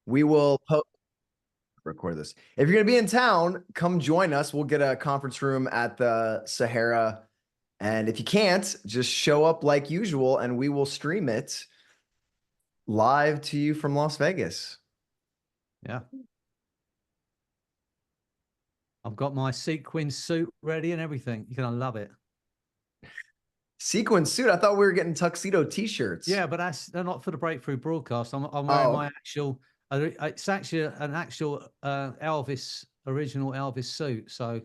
We will record this. If you're going to be in town, come join us. We'll get a conference room at the Sahara. And if you can't, just show up like usual and we will stream it live to you from Las Vegas. Yeah. I've got my sequin suit ready and everything. You're going to love it. Sequin suit? I thought we were getting tuxedo t-shirts. Yeah, but they're not for the breakthrough broadcast. I'm wearing my actual, it's actually an actual original Elvis suit. So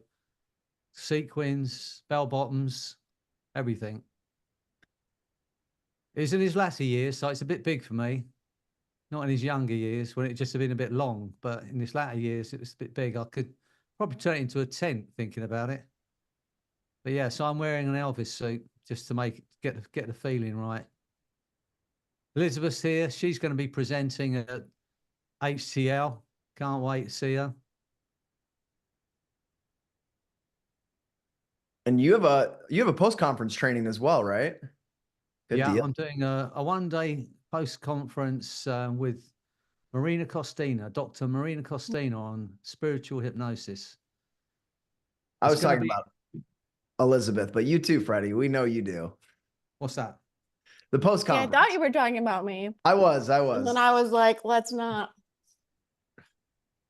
sequins, bell bottoms, everything. He's in his latter years, so it's a bit big for me. Not in his younger years when it just had been a bit long, but in his latter years, it was a bit big. I could probably turn it into a tent thinking about it. But yeah, so I'm wearing an Elvis suit just to get the feeling right. Elizabeth's here. She's going to be presenting at HTL. Can't wait to see her. And you have a post-conference training as well, right? Good deal. I'm doing a one-day post-conference with Marina Costina, Dr. Marina Costina, on spiritual hypnosis. I was talking about Elizabeth, but you too, Freddie. We know you do. What's that? The post-conference. Yeah, I thought you were talking about me. I was. And then I was like, let's not.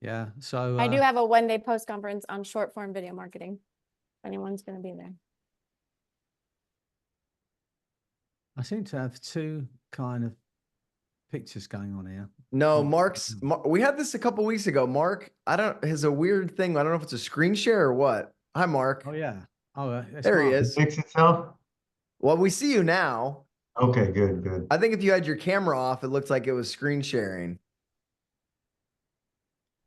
Yeah, so I do have a one-day post-conference on short-form video marketing. If anyone's going to be there. I seem to have two kind of pictures going on here. No, we had this a couple weeks ago. Mark, has a weird thing. I don't know if it's a screen share or what. Hi, Mark. Oh, yeah. Oh, there he is. It fixed itself? Well, we see you now. Okay, good. I think if you had your camera off, it looked like it was screen sharing.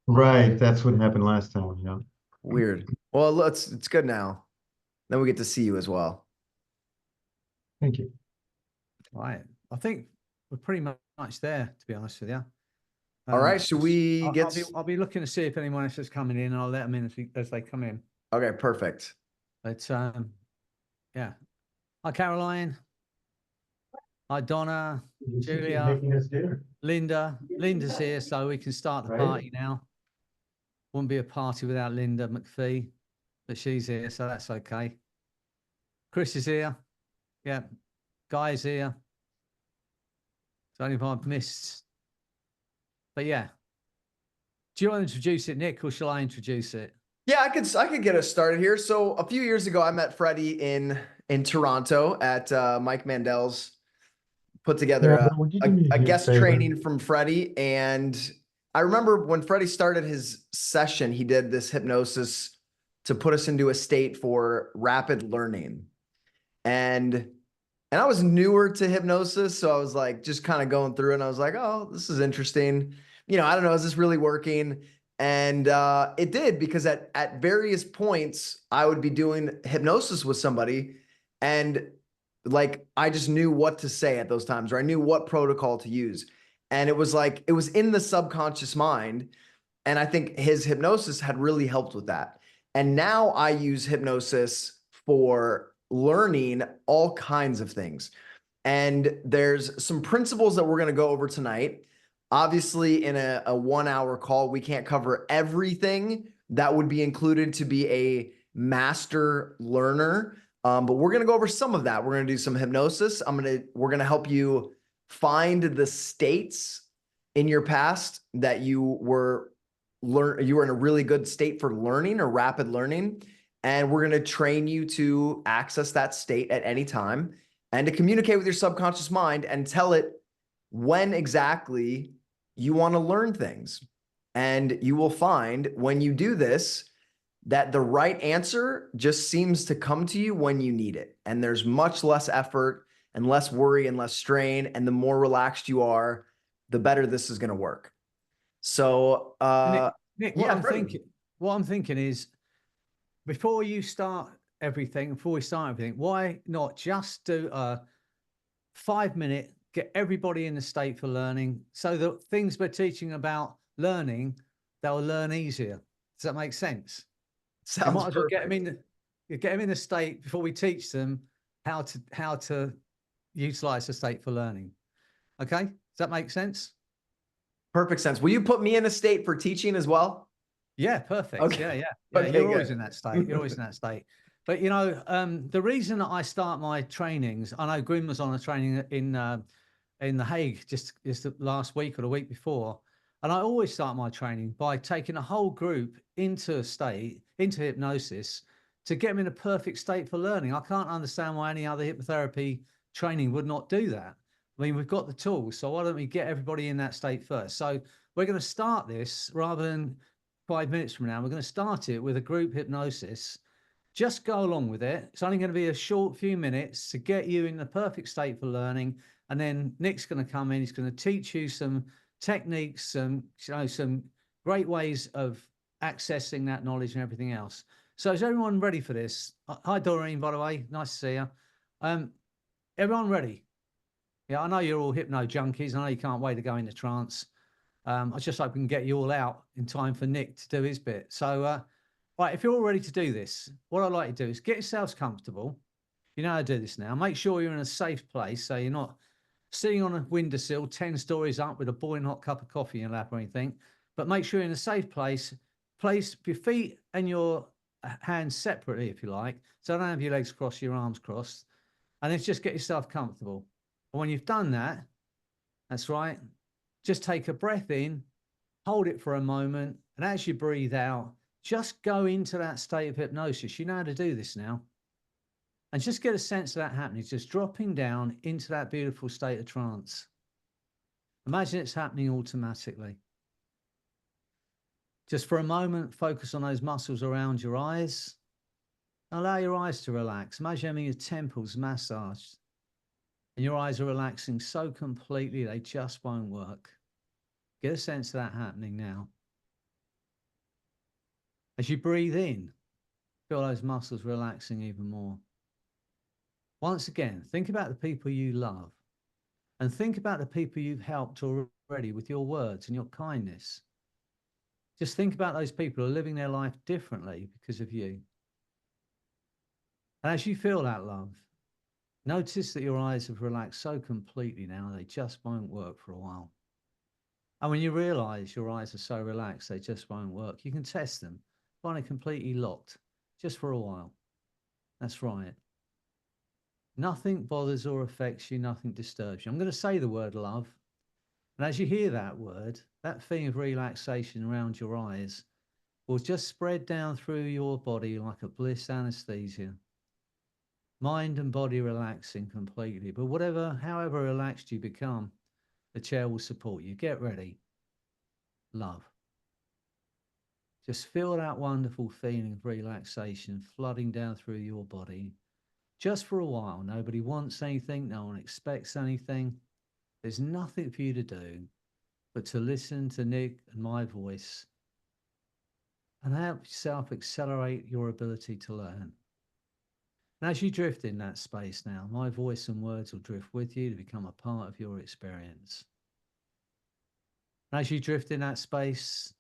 Right, that's what happened last time, yeah. Weird. Well, it's good now. Then we get to see you as well. Thank you. Right. I think we're pretty much there, to be honest with you. All right. Should we I'll be looking to see if anyone else is coming in, and I'll let them in as they come in. Okay, perfect. But yeah. Hi, Caroline. Hi, Donna, Julia, Linda. Linda's here, so we can start the party now. Wouldn't be a party without Linda McPhee, but she's here, so that's okay. Chris is here. Yeah. Guy's here. So only if I've missed. But yeah. Do you want to introduce it, Nick, or shall I introduce it? Yeah, I could get us started here. So a few years ago, I met Freddie in Toronto at Mike Mandel's. Put together a guest training from Freddie. And I remember when Freddie started his session, he did this hypnosis to put us into a state for rapid learning. And I was newer to hypnosis. So I was like, just kind of going through it. And I was like, oh, this is interesting. I don't know, is this really working? And it did, because at various points I would be doing hypnosis with somebody, and like, I just knew what to say at those times, or I knew what protocol to use. And it was like, it was in the subconscious mind. And I think his hypnosis had really helped with that. And now I use hypnosis for learning all kinds of things. And there's some principles that we're going to go over tonight. Obviously, in a 1 hour call, we can't cover everything that would be included to be a master learner. But we're going to go over some of that. We're going to do some hypnosis. We're going to help you find the states in your past that you were in a really good state for learning or rapid learning. And we're going to train you to access that state at any time and to communicate with your subconscious mind and tell it when exactly you want to learn things. And you will find when you do this, that the right answer just seems to come to you when you need it. And there's much less effort and less worry and less strain. And the more relaxed you are, the better this is going to work. So, Nick, what I'm thinking is, before we start everything, why not just do a 5-minute, get everybody in the state for learning, so that things we're teaching about learning, they'll learn easier. Does that make sense? Sounds you might as well perfect. get them in the state before we teach them how to utilize the state for learning. Okay, does that make sense? Perfect sense. Will you put me in a state for teaching as well? Yeah, perfect. Okay. Yeah, yeah. Yeah, Okay, you're always good. in that state. You're always in that state. But you know, the reason that I start my trainings, I know Grim was on a training in The Hague just the last week or the week before, and I always start my training by taking a whole group into a state, into hypnosis, to get them in a perfect state for learning. I can't understand why any other hypnotherapy training would not do that. I mean, we've got the tools, so why don't we get everybody in that state first? So we're going to start this rather than 5 minutes from now. We're going to start it with a group hypnosis. Just go along with it. It's only going to be a short few minutes to get you in the perfect state for learning. And then Nick's going to come in. He's going to teach you some techniques, some great ways of accessing that knowledge and everything else. So is everyone ready for this? Hi, Doreen, by the way. Nice to see you. Everyone ready? Yeah, I know you're all hypno junkies. I know you can't wait to go into trance. I just hope we can get you all out in time for Nick to do his bit. So, right, if you're all ready to do this, what I'd like to do is get yourselves comfortable. You know how to do this now. Make sure you're in a safe place, so you're not sitting on a windowsill 10 stories up with a boiling hot cup of coffee in your lap or anything. But make sure you're in a safe place. Place your feet and your hands separately, if you like. So don't have your legs crossed, your arms crossed. And then just get yourself comfortable. And when you've done that, that's right, just take a breath in, hold it for a moment, and as you breathe out, just go into that state of hypnosis. You know how to do this now. And just get a sense of that happening, just dropping down into that beautiful state of trance. Imagine it's happening automatically. Just for a moment, focus on those muscles around your eyes. Allow your eyes to relax. Imagine having your temples massaged. And your eyes are relaxing so completely they just won't work. Get a sense of that happening now. As you breathe in, feel those muscles relaxing even more. Once again, think about the people you love and think about the people you've helped already with your words and your kindness. Just think about those people who are living their life differently because of you. And as you feel that love, notice that your eyes have relaxed so completely now they just won't work for a while. And when you realize your eyes are so relaxed they just won't work, you can test them. Find it completely locked just for a while. That's right. Nothing bothers or affects you, nothing disturbs you. I'm going to say the word love. And as you hear that word, that feeling of relaxation around your eyes will just spread down through your body like a bliss anesthesia. Mind and body relaxing completely. But however relaxed you become, the chair will support you. Get ready. Love. Just feel that wonderful feeling of relaxation flooding down through your body. Just for a while. Nobody wants anything. No one expects anything. There's nothing for you to do but to listen to Nick and my voice and help yourself accelerate your ability to learn. And as you drift in that space now, my voice and words will drift with you to become a part of your experience. And as you drift in that space,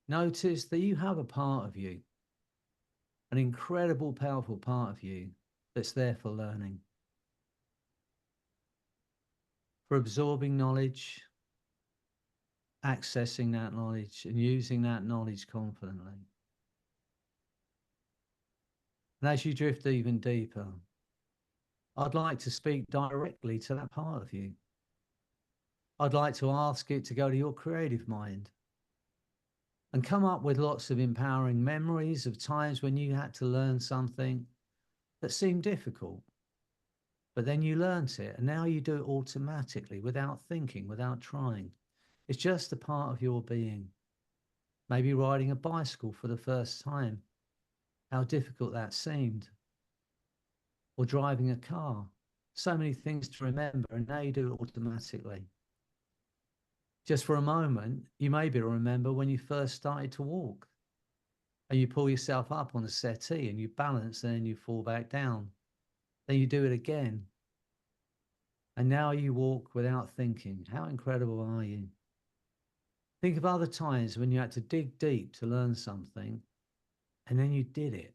notice that you have a part of you, an incredible, powerful part of you that's there for learning, for absorbing knowledge, accessing that knowledge and using that knowledge confidently. And as you drift even deeper, I'd like to speak directly to that part of you. I'd like to ask it to go to your creative mind and come up with lots of empowering memories of times when you had to learn something that seemed difficult, but then you learnt it and now you do it automatically without thinking, without trying. It's just a part of your being. Maybe riding a bicycle for the first time, how difficult that seemed. Or driving a car. So many things to remember, and now you do it automatically. Just for a moment, you may be able to remember when you first started to walk. And you pull yourself up on the settee and you balance, and then you fall back down. Then you do it again. And now you walk without thinking. How incredible are you? Think of other times when you had to dig deep to learn something, and then you did it.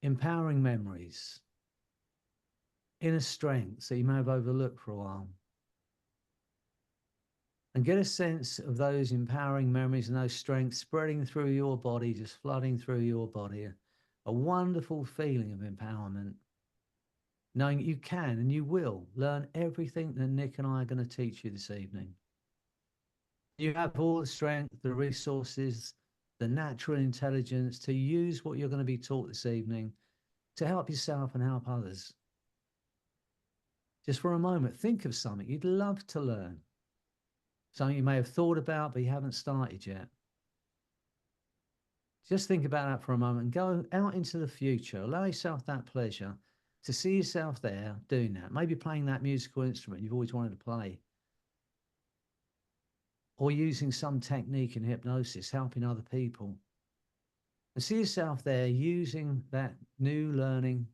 Empowering memories, inner strength that you may have overlooked for a while. And get a sense of those empowering memories and those strengths spreading through your body, just flooding through your body. A wonderful feeling of empowerment, knowing that you can and you will learn everything that Nick and I are going to teach you this evening. You have all the strength, the resources, the natural intelligence to use what you're going to be taught this evening to help yourself and help others. Just for a moment, think of something you'd love to learn. Something you may have thought about, but you haven't started yet. Just think about that for a moment and go out into the future. Allow yourself that pleasure to see yourself there doing that. Maybe playing that musical instrument you've always wanted to play. Or using some technique in hypnosis, helping other people. And see yourself there using that new learning.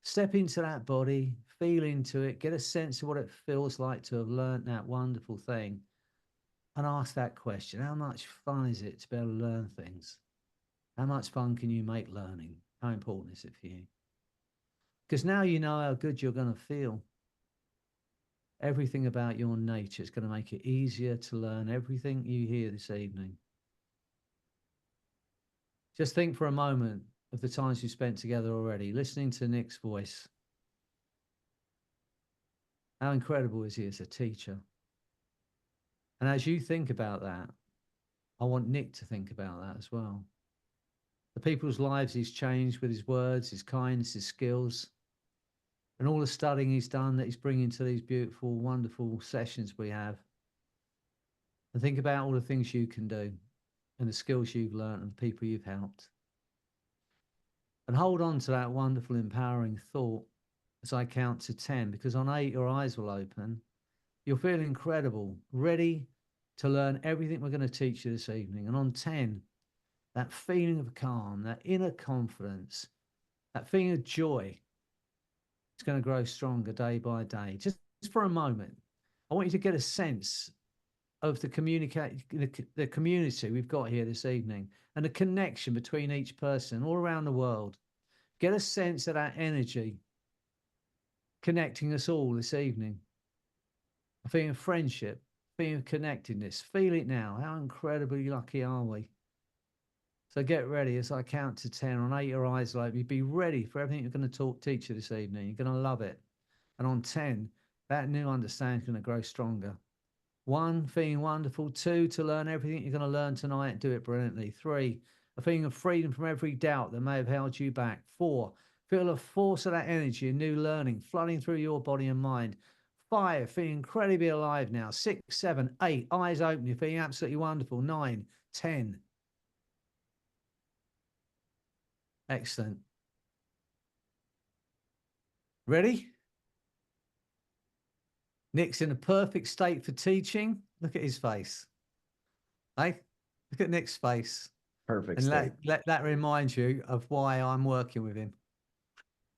Step into that body, feel into it, get a sense of what it feels like to have learned that wonderful thing. And ask that question, how much fun is it to be able to learn things? How much fun can you make learning? How important is it for you? Because now you know how good you're going to feel. Everything about your nature is going to make it easier to learn everything you hear this evening. Just think for a moment of the times you spent together already, listening to Nick's voice. How incredible is he as a teacher? And as you think about that, I want Nick to think about that as well. The people's lives he's changed with his words, his kindness, his skills, and all the studying he's done that he's bringing to these beautiful, wonderful sessions we have. And think about all the things you can do and the skills you've learned and the people you've helped. And hold on to that wonderful, empowering thought as I count to 10, because on 8, your eyes will open. You'll feel incredible, ready to learn everything we're going to teach you this evening. And on 10, that feeling of calm, that inner confidence, that feeling of joy, it's going to grow stronger day by day. Just for a moment, I want you to get a sense of the community we've got here this evening and the connection between each person all around the world. Get a sense of that energy connecting us all this evening. A feeling of friendship, a feeling of connectedness. Feel it now. How incredibly lucky are we? So get ready as I count to 10. On 8, your eyes will open. Be ready for everything you're going to teach you this evening. You're going to love it. And on 10, that new understanding is going to grow stronger. 1, feeling wonderful. 2, to learn everything you're going to learn tonight and do it brilliantly. 3, a feeling of freedom from every doubt that may have held you back. 4, feel the force of that energy and new learning flooding through your body and mind. 5, feeling incredibly alive now. 6, 7, 8, eyes open. You're feeling absolutely wonderful. 9, 10. Excellent. Ready? Nick's in a perfect state for teaching. Look at his face. Hey, look at Nick's face. Perfect and state. let that remind you of why I'm working with him.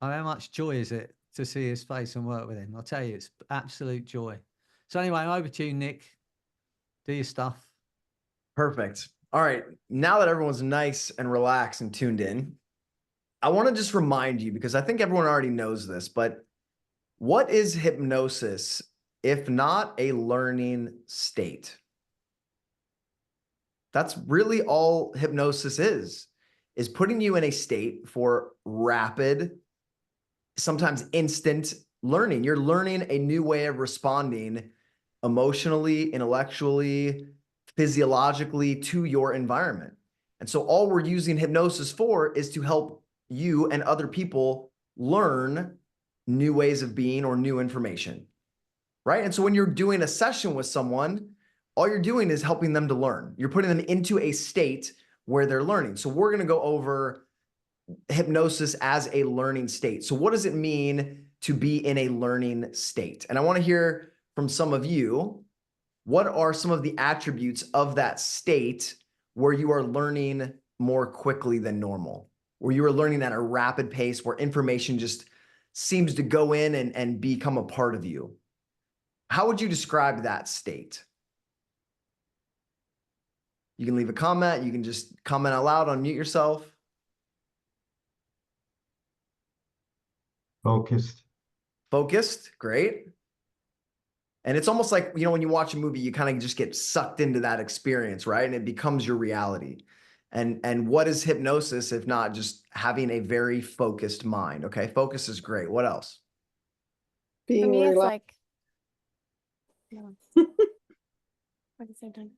And how much joy is it to see his face and work with him? I'll tell you, it's absolute joy. So anyway, over to you, Nick. Do your stuff. Perfect. All right. Now that everyone's nice and relaxed and tuned in, I want to just remind you, because I think everyone already knows this, but what is hypnosis if not a learning state? That's really all hypnosis is putting you in a state for rapid, sometimes instant learning. You're learning a new way of responding emotionally, intellectually, physiologically to your environment. And so all we're using hypnosis for is to help you and other people learn new ways of being or new information, right? And so when you're doing a session with someone, all you're doing is helping them to learn. You're putting them into a state where they're learning. So we're going to go over hypnosis as a learning state. So what does it mean to be in a learning state? And I want to hear from some of you, what are some of the attributes of that state where you are learning more quickly than normal, where you are learning at a rapid pace, where information just seems to go in and become a part of you? How would you describe that state? You can leave a comment. You can just comment out loud, unmute yourself. Focused. Focused, great. And it's almost like, when you watch a movie, you kind of just get sucked into that experience, right? And it becomes your reality. And what is hypnosis if not just having a very focused mind? Okay, focus is great. What else? For Being me, it's relaxed. like, no. At the same time.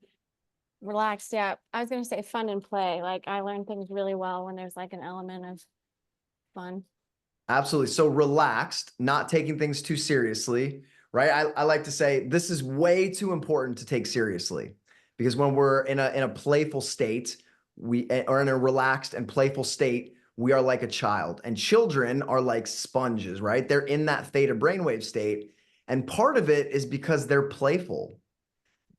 Relaxed, yeah. I was gonna say fun and play. Like I learn things really well when there's like an element of fun. Absolutely. So relaxed, not taking things too seriously, right? I like to say this is way too important to take seriously, because when we're in a playful state, we are in a relaxed and playful state, we are like a child, and children are like sponges, right? They're in that theta brainwave state. And part of it is because they're playful,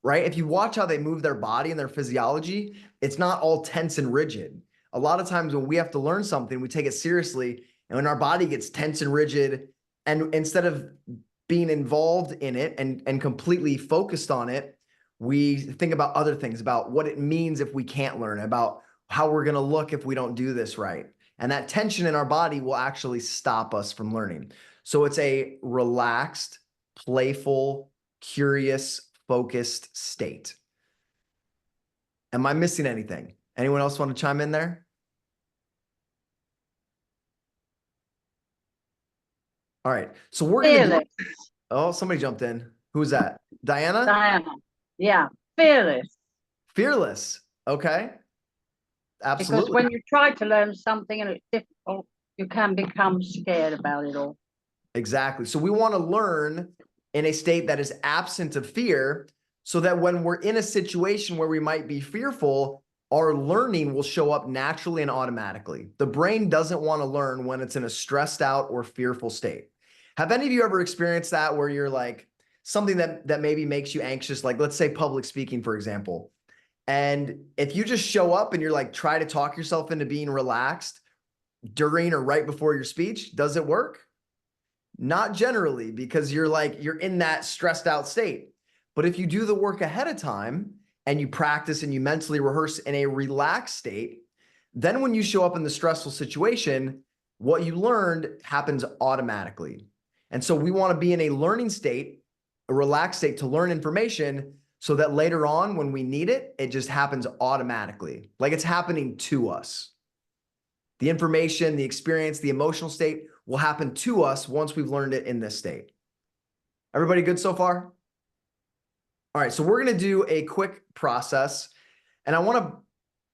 right? If you watch how they move their body and their physiology, it's not all tense and rigid. A lot of times when we have to learn something, we take it seriously, and when our body gets tense and rigid, and instead of being involved in it and completely focused on it, we think about other things, about what it means if we can't learn, about how we're going to look if we don't do this right. And that tension in our body will actually stop us from learning. So it's a relaxed, playful, curious, focused state. Am I missing anything? Anyone else want to chime in there? All right. So we're going to do, oh, somebody jumped in. Who's that? Diana? Diana. Yeah. Fearless. Fearless. Okay. Because Absolutely. when you try to learn something and it's difficult, you can become scared about it all. Exactly. So we want to learn in a state that is absent of fear, so that when we're in a situation where we might be fearful, our learning will show up naturally and automatically. The brain doesn't want to learn when it's in a stressed out or fearful state. Have any of you ever experienced that, where you're like, something that maybe makes you anxious, like let's say public speaking, for example. And if you just show up and you're like, try to talk yourself into being relaxed during or right before your speech, does it work? Not generally, because you're in that stressed out state. But if you do the work ahead of time and you practice and you mentally rehearse in a relaxed state, then when you show up in the stressful situation, what you learned happens automatically. And so we want to be in a learning state, a relaxed state, to learn information, so that later on when we need it, it just happens automatically, like it's happening to us. The information, the experience, the emotional state will happen to us once we've learned it in this state. Everybody good so far? All right, so we're going to do a quick process, and I want to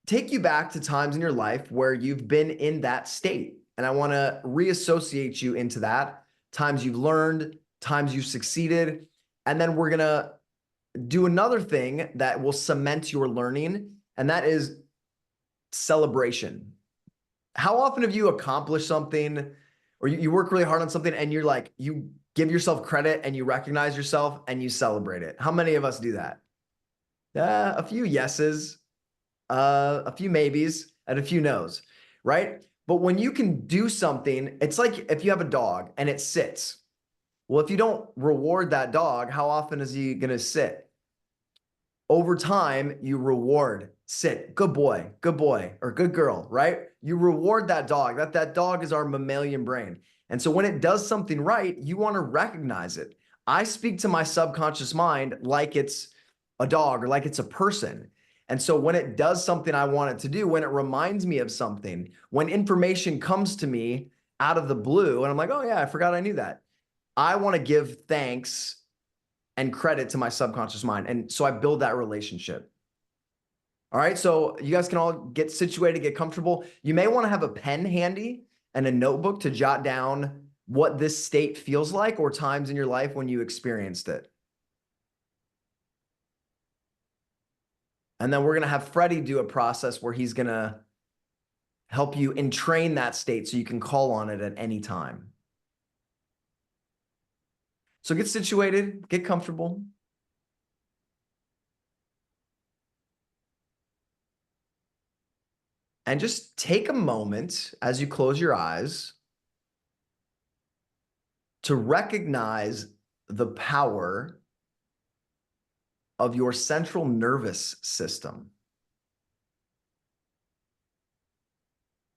take you back to times in your life where you've been in that state, and I want to reassociate you into that, times you've learned, times you've succeeded, and then we're going to do another thing that will cement your learning, and that is celebration. How often have you accomplished something, or you work really hard on something, and you're like, you give yourself credit and you recognize yourself and you celebrate it? How many of us do that? A few yeses, a few maybes, and a few nos, right? But when you can do something, it's like if you have a dog and it sits. Well, if you don't reward that dog, how often is he going to sit? Over time, you reward, sit, good boy, or good girl, right? You reward that dog. That dog is our mammalian brain. And so when it does something right, you want to recognize it. I speak to my subconscious mind like it's a dog or like it's a person. And so when it does something I want it to do, when it reminds me of something, when information comes to me out of the blue and I'm like, oh yeah, I forgot I knew that, I want to give thanks and credit to my subconscious mind. And so I build that relationship. All right, so you guys can all get situated, get comfortable. You may want to have a pen handy and a notebook to jot down what this state feels like, or times in your life when you experienced it. And then we're going to have Freddy do a process where he's going to help you entrain that state so you can call on it at any time. So get situated, get comfortable. And just take a moment as you close your eyes to recognize the power of your central nervous system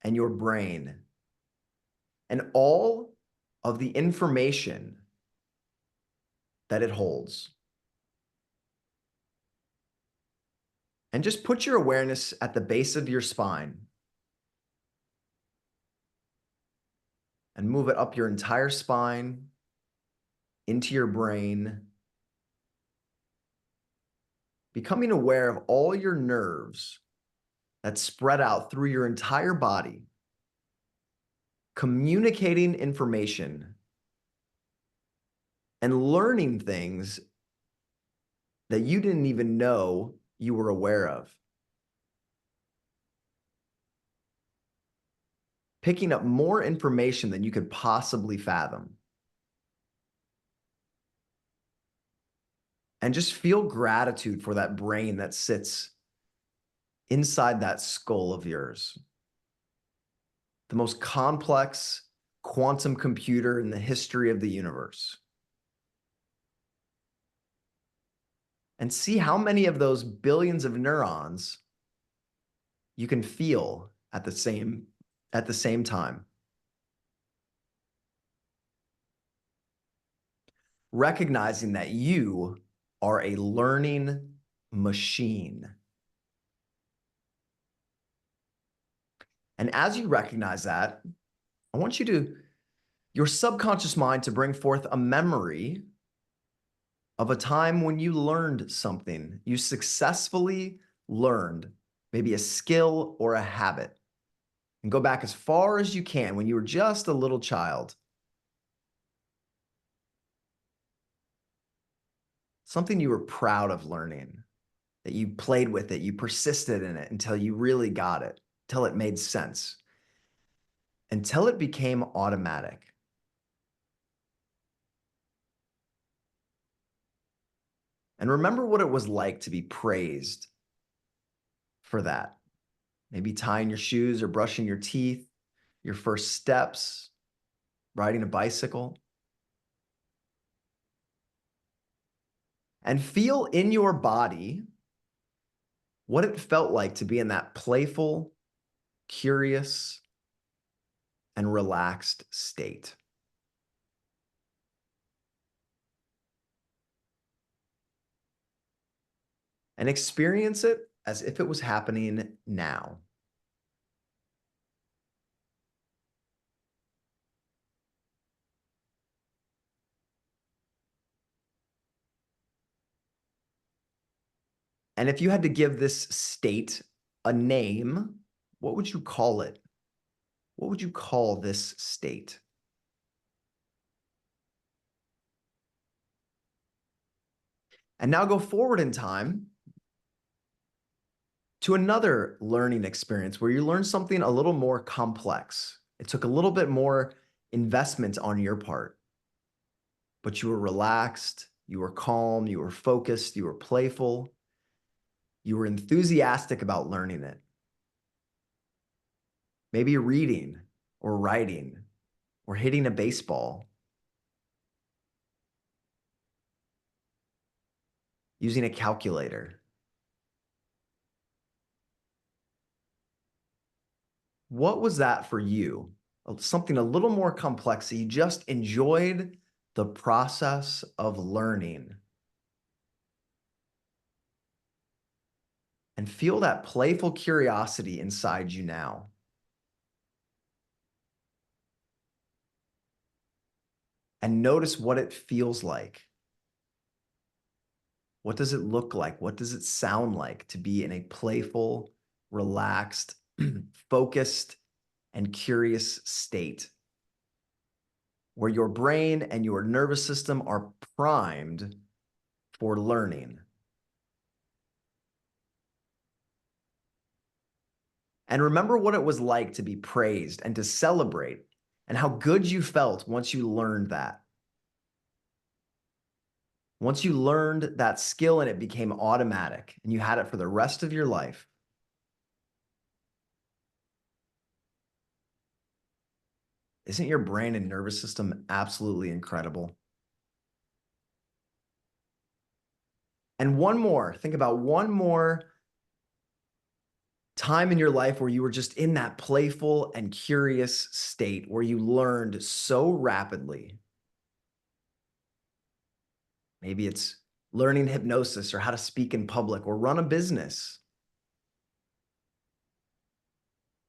and your brain, and all of the information that it holds. And just put your awareness at the base of your spine and move it up your entire spine, into your brain, becoming aware of all your nerves that spread out through your entire body, communicating information and learning things that you didn't even know you were aware of. Picking up more information than you could possibly fathom. And just feel gratitude for that brain that sits inside that skull of yours. The most complex quantum computer in the history of the universe. And see how many of those billions of neurons you can feel at the same time. Recognizing that you are a learning machine. And as you recognize that, I want your subconscious mind to bring forth a memory of a time when you learned something, you successfully learned, maybe a skill or a habit. And go back as far as you can when you were just a little child. Something you were proud of learning, that you played with it, you persisted in it until you really got it, until it made sense, until it became automatic. And remember what it was like to be praised for that. Maybe tying your shoes or brushing your teeth, your first steps, riding a bicycle. And feel in your body what it felt like to be in that playful, curious, and relaxed state. And experience it as if it was happening now. And if you had to give this state a name, what would you call it? What would you call this state? And now go forward in time to another learning experience where you learned something a little more complex. It took a little bit more investment on your part, but you were relaxed, you were calm, you were focused, you were playful, you were enthusiastic about learning it. Maybe reading or writing or hitting a baseball. Using a calculator. What was that for you? Something a little more complex that you just enjoyed the process of learning. And feel that playful curiosity inside you now. And notice what it feels like. What does it look like? What does it sound like to be in a playful, relaxed, focused, and curious state where your brain and your nervous system are primed for learning? And remember what it was like to be praised and to celebrate and how good you felt once you learned that. Once you learned that skill and it became automatic and you had it for the rest of your life. Isn't your brain and nervous system absolutely incredible? And one more, think about one more time in your life where you were just in that playful and curious state where you learned so rapidly. Maybe it's learning hypnosis or how to speak in public or run a business.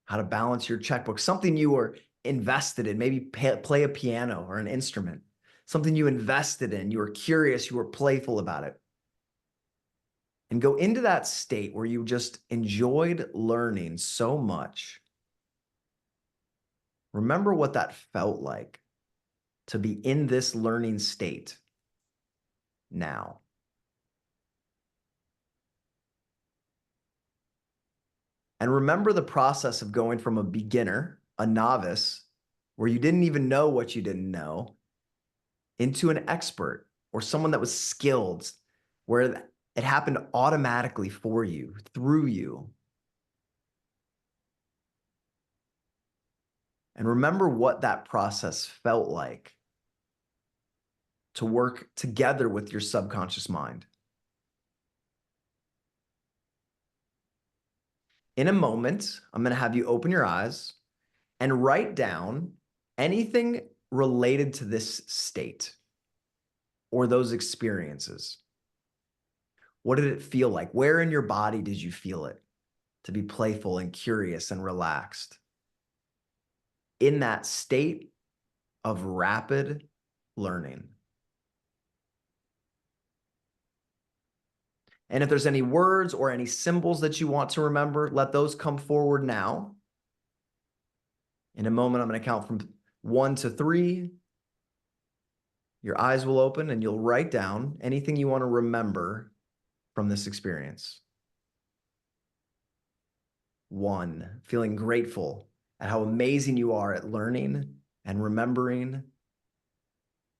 How to balance your checkbook, something you were invested in, maybe play a piano or an instrument, something you invested in, you were curious, you were playful about it. And go into that state where you just enjoyed learning so much. Remember what that felt like to be in this learning state now. And remember the process of going from a beginner, a novice, where you didn't even know what you didn't know, into an expert or someone that was skilled, where it happened automatically for you, through you. And remember what that process felt like to work together with your subconscious mind. In a moment, I'm going to have you open your eyes and write down anything related to this state or those experiences. What did it feel like? Where in your body did you feel it to be playful and curious and relaxed? In that state of rapid learning. And if there's any words or any symbols that you want to remember, let those come forward now. In a moment, I'm going to count from 1 to 3. Your eyes will open and you'll write down anything you want to remember from this experience. 1, feeling grateful at how amazing you are at learning and remembering.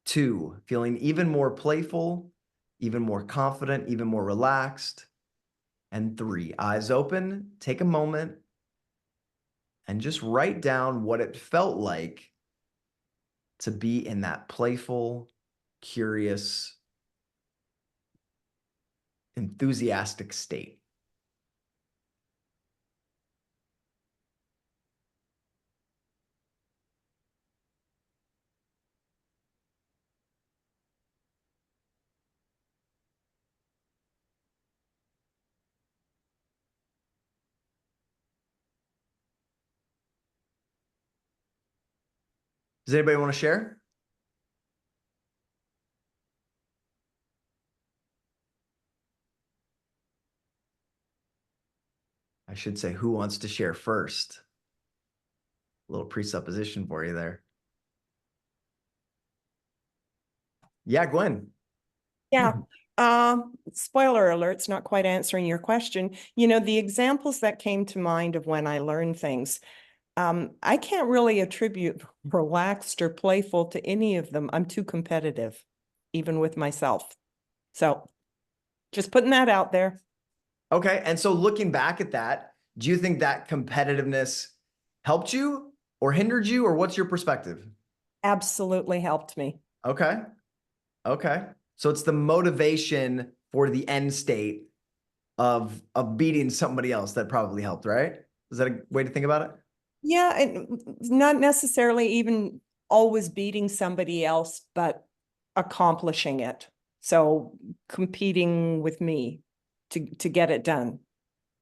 2, feeling even more playful, even more confident, even more relaxed. And 3, eyes open, take a moment and just write down what it felt like to be in that playful, curious, enthusiastic state. Does anybody want to share? I should say, who wants to share first? A little presupposition for you there. Yeah, Gwen. Yeah. Spoiler alert, it's not quite answering your question. You know, the examples that came to mind of when I learned things, I can't really attribute relaxed or playful to any of them. I'm too competitive, even with myself. So just putting that out there. Okay. And so looking back at that, do you think that competitiveness helped you or hindered you, or what's your perspective? Absolutely helped me. Okay. Okay. So it's the motivation for the end state of beating somebody else that probably helped, right? Is that a way to think about it? Yeah, and not necessarily even always beating somebody else, but accomplishing it. So competing with me to get it done.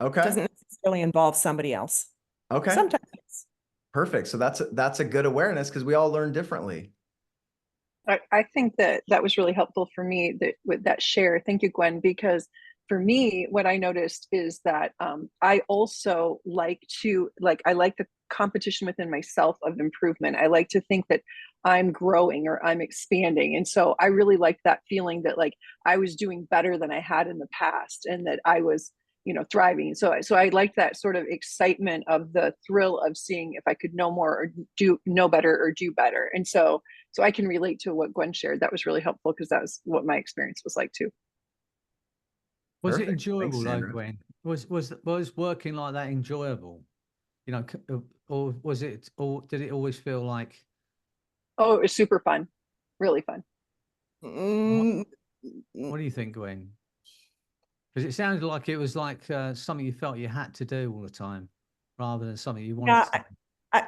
Okay. Doesn't necessarily involve somebody else. Okay. Sometimes. Perfect. So that's a good awareness because we all learn differently. I think that that was really helpful for me with that share. Thank you, Gwen, because for me, what I noticed is that I also like the competition within myself of improvement. I like to think that I'm growing or I'm expanding. And so I really like that feeling that like I was doing better than I had in the past and that I was, thriving. So I like that sort of excitement of the thrill of seeing if I could know more or know better or do better. And so I can relate to what Gwen shared. That was really helpful because that was what my experience was like too. Was Perfect. it enjoyable, Thanks, though, Sandra. Gwen? Was working like that enjoyable? Or was it, or did it always feel like? Oh, it was super fun, really fun. What do you think, Gwen? Because it sounded like it was like something you felt you had to do all the time, rather than something you wanted to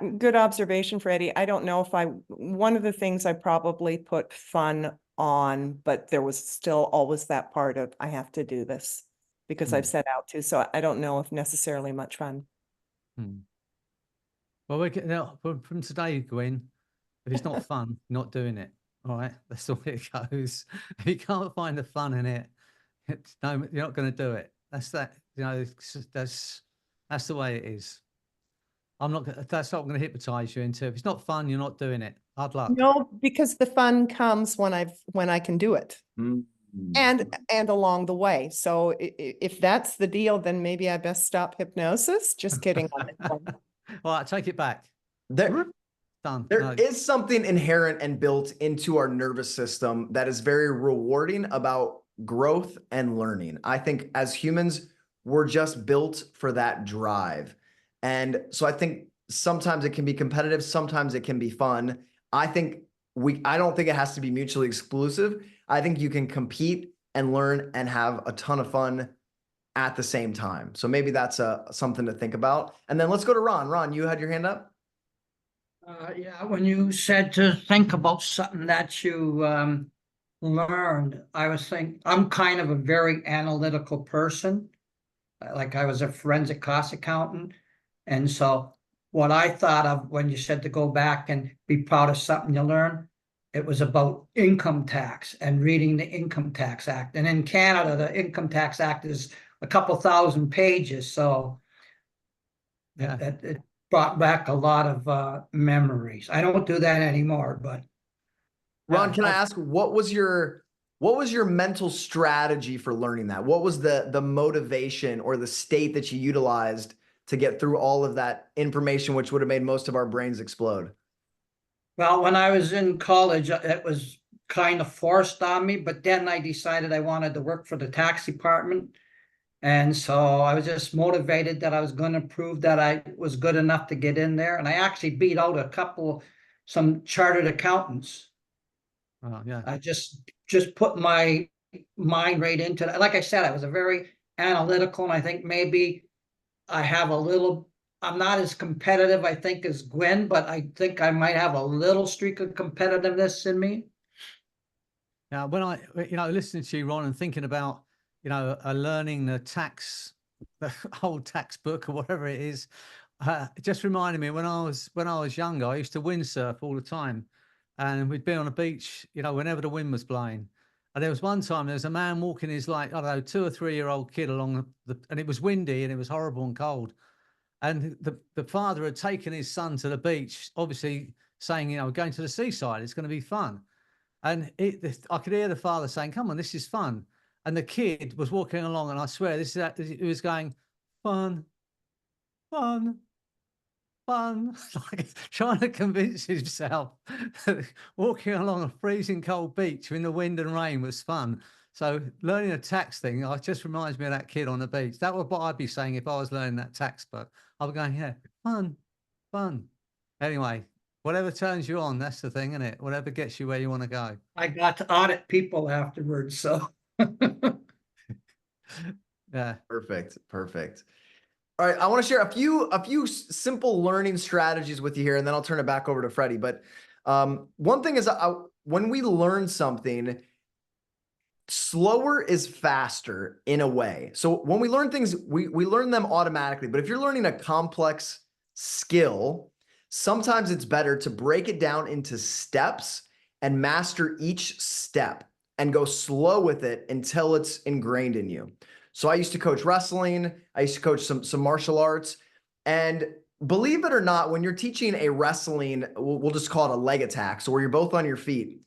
do. Good observation, Freddie. I don't know if one of the things I probably put fun on, but there was still always that part of, I have to do this because I've set out to. So I don't know if necessarily much fun. Well, we can, now, from today, Gwen, if it's not fun, not doing it. All right, that's the way it goes. If you can't find the fun in it, no, you're not going to do it. That's that. You know, that's the way it is. That's not going to hypnotize you into. If it's not fun, you're not doing it. Hard luck. No, because the fun comes when I can do it. And along the way. So if that's the deal, then maybe I best stop hypnosis. Just kidding on this one. All right, take it back. There Done. is something inherent and built into our nervous system that is very rewarding about growth and learning. I think as humans, we're just built for that drive. And so I think sometimes it can be competitive, sometimes it can be fun. I don't think it has to be mutually exclusive. I think you can compete and learn and have a ton of fun at the same time. So maybe that's something to think about. And then let's go to Ron. Ron, you had your hand up? Yeah, when you said to think about something that you learned, I was thinking, I'm kind of a very analytical person. Like I was a forensic cost accountant. And so what I thought of when you said to go back and be proud of something you learn, it was about income tax and reading the Income Tax Act. And in Canada, the Income Tax Act is a couple thousand pages. So Yeah. it brought back a lot of memories. I don't do that anymore, but. Ron, can I ask, what was your mental strategy for learning that? What was the motivation or the state that you utilized to get through all of that information, which would have made most of our brains explode? Well, when I was in college, it was kind of forced on me, but then I decided I wanted to work for the tax department. And so I was just motivated that I was going to prove that I was good enough to get in there. And I actually beat out some chartered accountants. Oh, yeah. I just put my mind right into that. Like I said, I was a very analytical, and I think maybe I have I'm not as competitive, I think, as Gwen, but I think I might have a little streak of competitiveness in me. Now, when I, listening to you, Ron, and thinking about, learning the whole tax book or whatever it is, it just reminded me when I was younger, I used to windsurf all the time, and we'd be on a beach, whenever the wind was blowing. And there was one time there was a man walking his 2 or 3 year old kid along and it was windy and it was horrible and cold. And the father had taken his son to the beach, obviously saying, going to the seaside, it's going to be fun. And I could hear the father saying, come on, this is fun. And the kid was walking along, and I swear, it was going, fun, fun, fun, like trying to convince himself that walking along a freezing cold beach in the wind and rain was fun. So learning a tax thing, it just reminds me of that kid on the beach. That was what I'd be saying if I was learning that tax book. I'd be going, yeah, fun, fun. Anyway, whatever turns you on, that's the thing, isn't it? Whatever gets you where you want to go. I got to audit people afterwards, so. Yeah. Perfect. All right, I want to share a few simple learning strategies with you here, and then I'll turn it back over to Freddie. But one thing is, when we learn something, slower is faster in a way. So when we learn things, we learn them automatically. But if you're learning a complex skill, sometimes it's better to break it down into steps and master each step and go slow with it until it's ingrained in you. So I used to coach wrestling. I used to coach some martial arts. And believe it or not, when you're teaching a wrestling, we'll just call it a leg attack, so where you're both on your feet,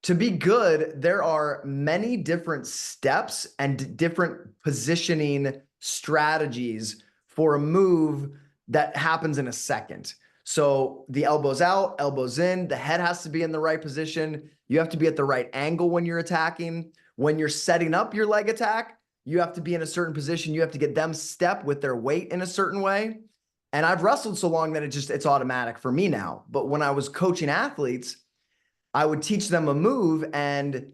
to be good, there are many different steps and different positioning strategies for a move that happens in a second. So the elbows out, elbows in, the head has to be in the right position. You have to be at the right angle when you're attacking. When you're setting up your leg attack, you have to be in a certain position. You have to get them step with their weight in a certain way. And I've wrestled so long that it's automatic for me now. But when I was coaching athletes, I would teach them a move, and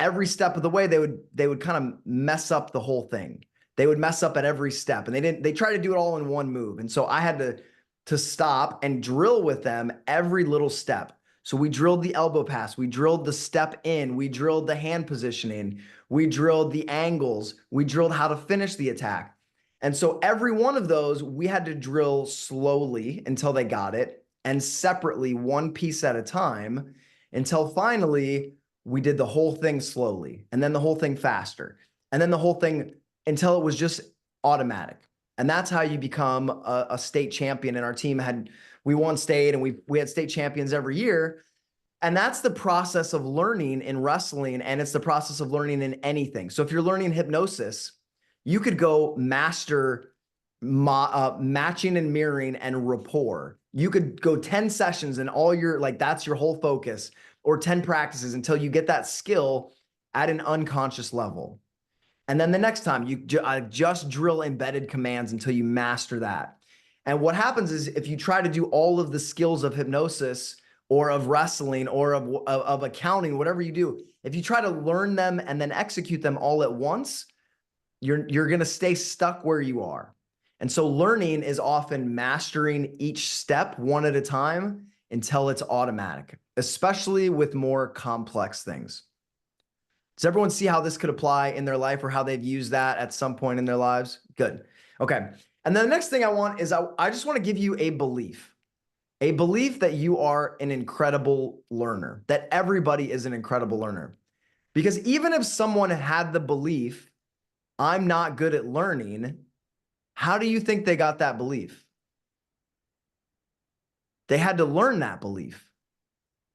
every step of the way, they would kind of mess up the whole thing. They would mess up at every step, and they tried to do it all in one move. And so I had to stop and drill with them every little step. So we drilled the elbow pass, we drilled the step in, we drilled the hand positioning, we drilled the angles, we drilled how to finish the attack. And so every one of those, we had to drill slowly until they got it, and separately, one piece at a time, until finally we did the whole thing slowly, and then the whole thing faster, and then the whole thing until it was just automatic. And that's how you become a state champion. And our team we won state, and we had state champions every year. And that's the process of learning in wrestling, and it's the process of learning in anything. So if you're learning hypnosis, you could go master matching and mirroring and rapport. You could go 10 sessions and that's your whole focus, or 10 practices until you get that skill at an unconscious level. And then the next time you just drill embedded commands until you master that. And what happens is, if you try to do all of the skills of hypnosis or of wrestling or of accounting, whatever you do, if you try to learn them and then execute them all at once, you're going to stay stuck where you are. And so learning is often mastering each step one at a time until it's automatic, especially with more complex things. Does everyone see how this could apply in their life, or how they've used that at some point in their lives? Good. Okay. And then the next thing I want is I just want to give you a belief that you are an incredible learner, that everybody is an incredible learner. Because even if someone had the belief, I'm not good at learning, how do you think they got that belief? They had to learn that belief.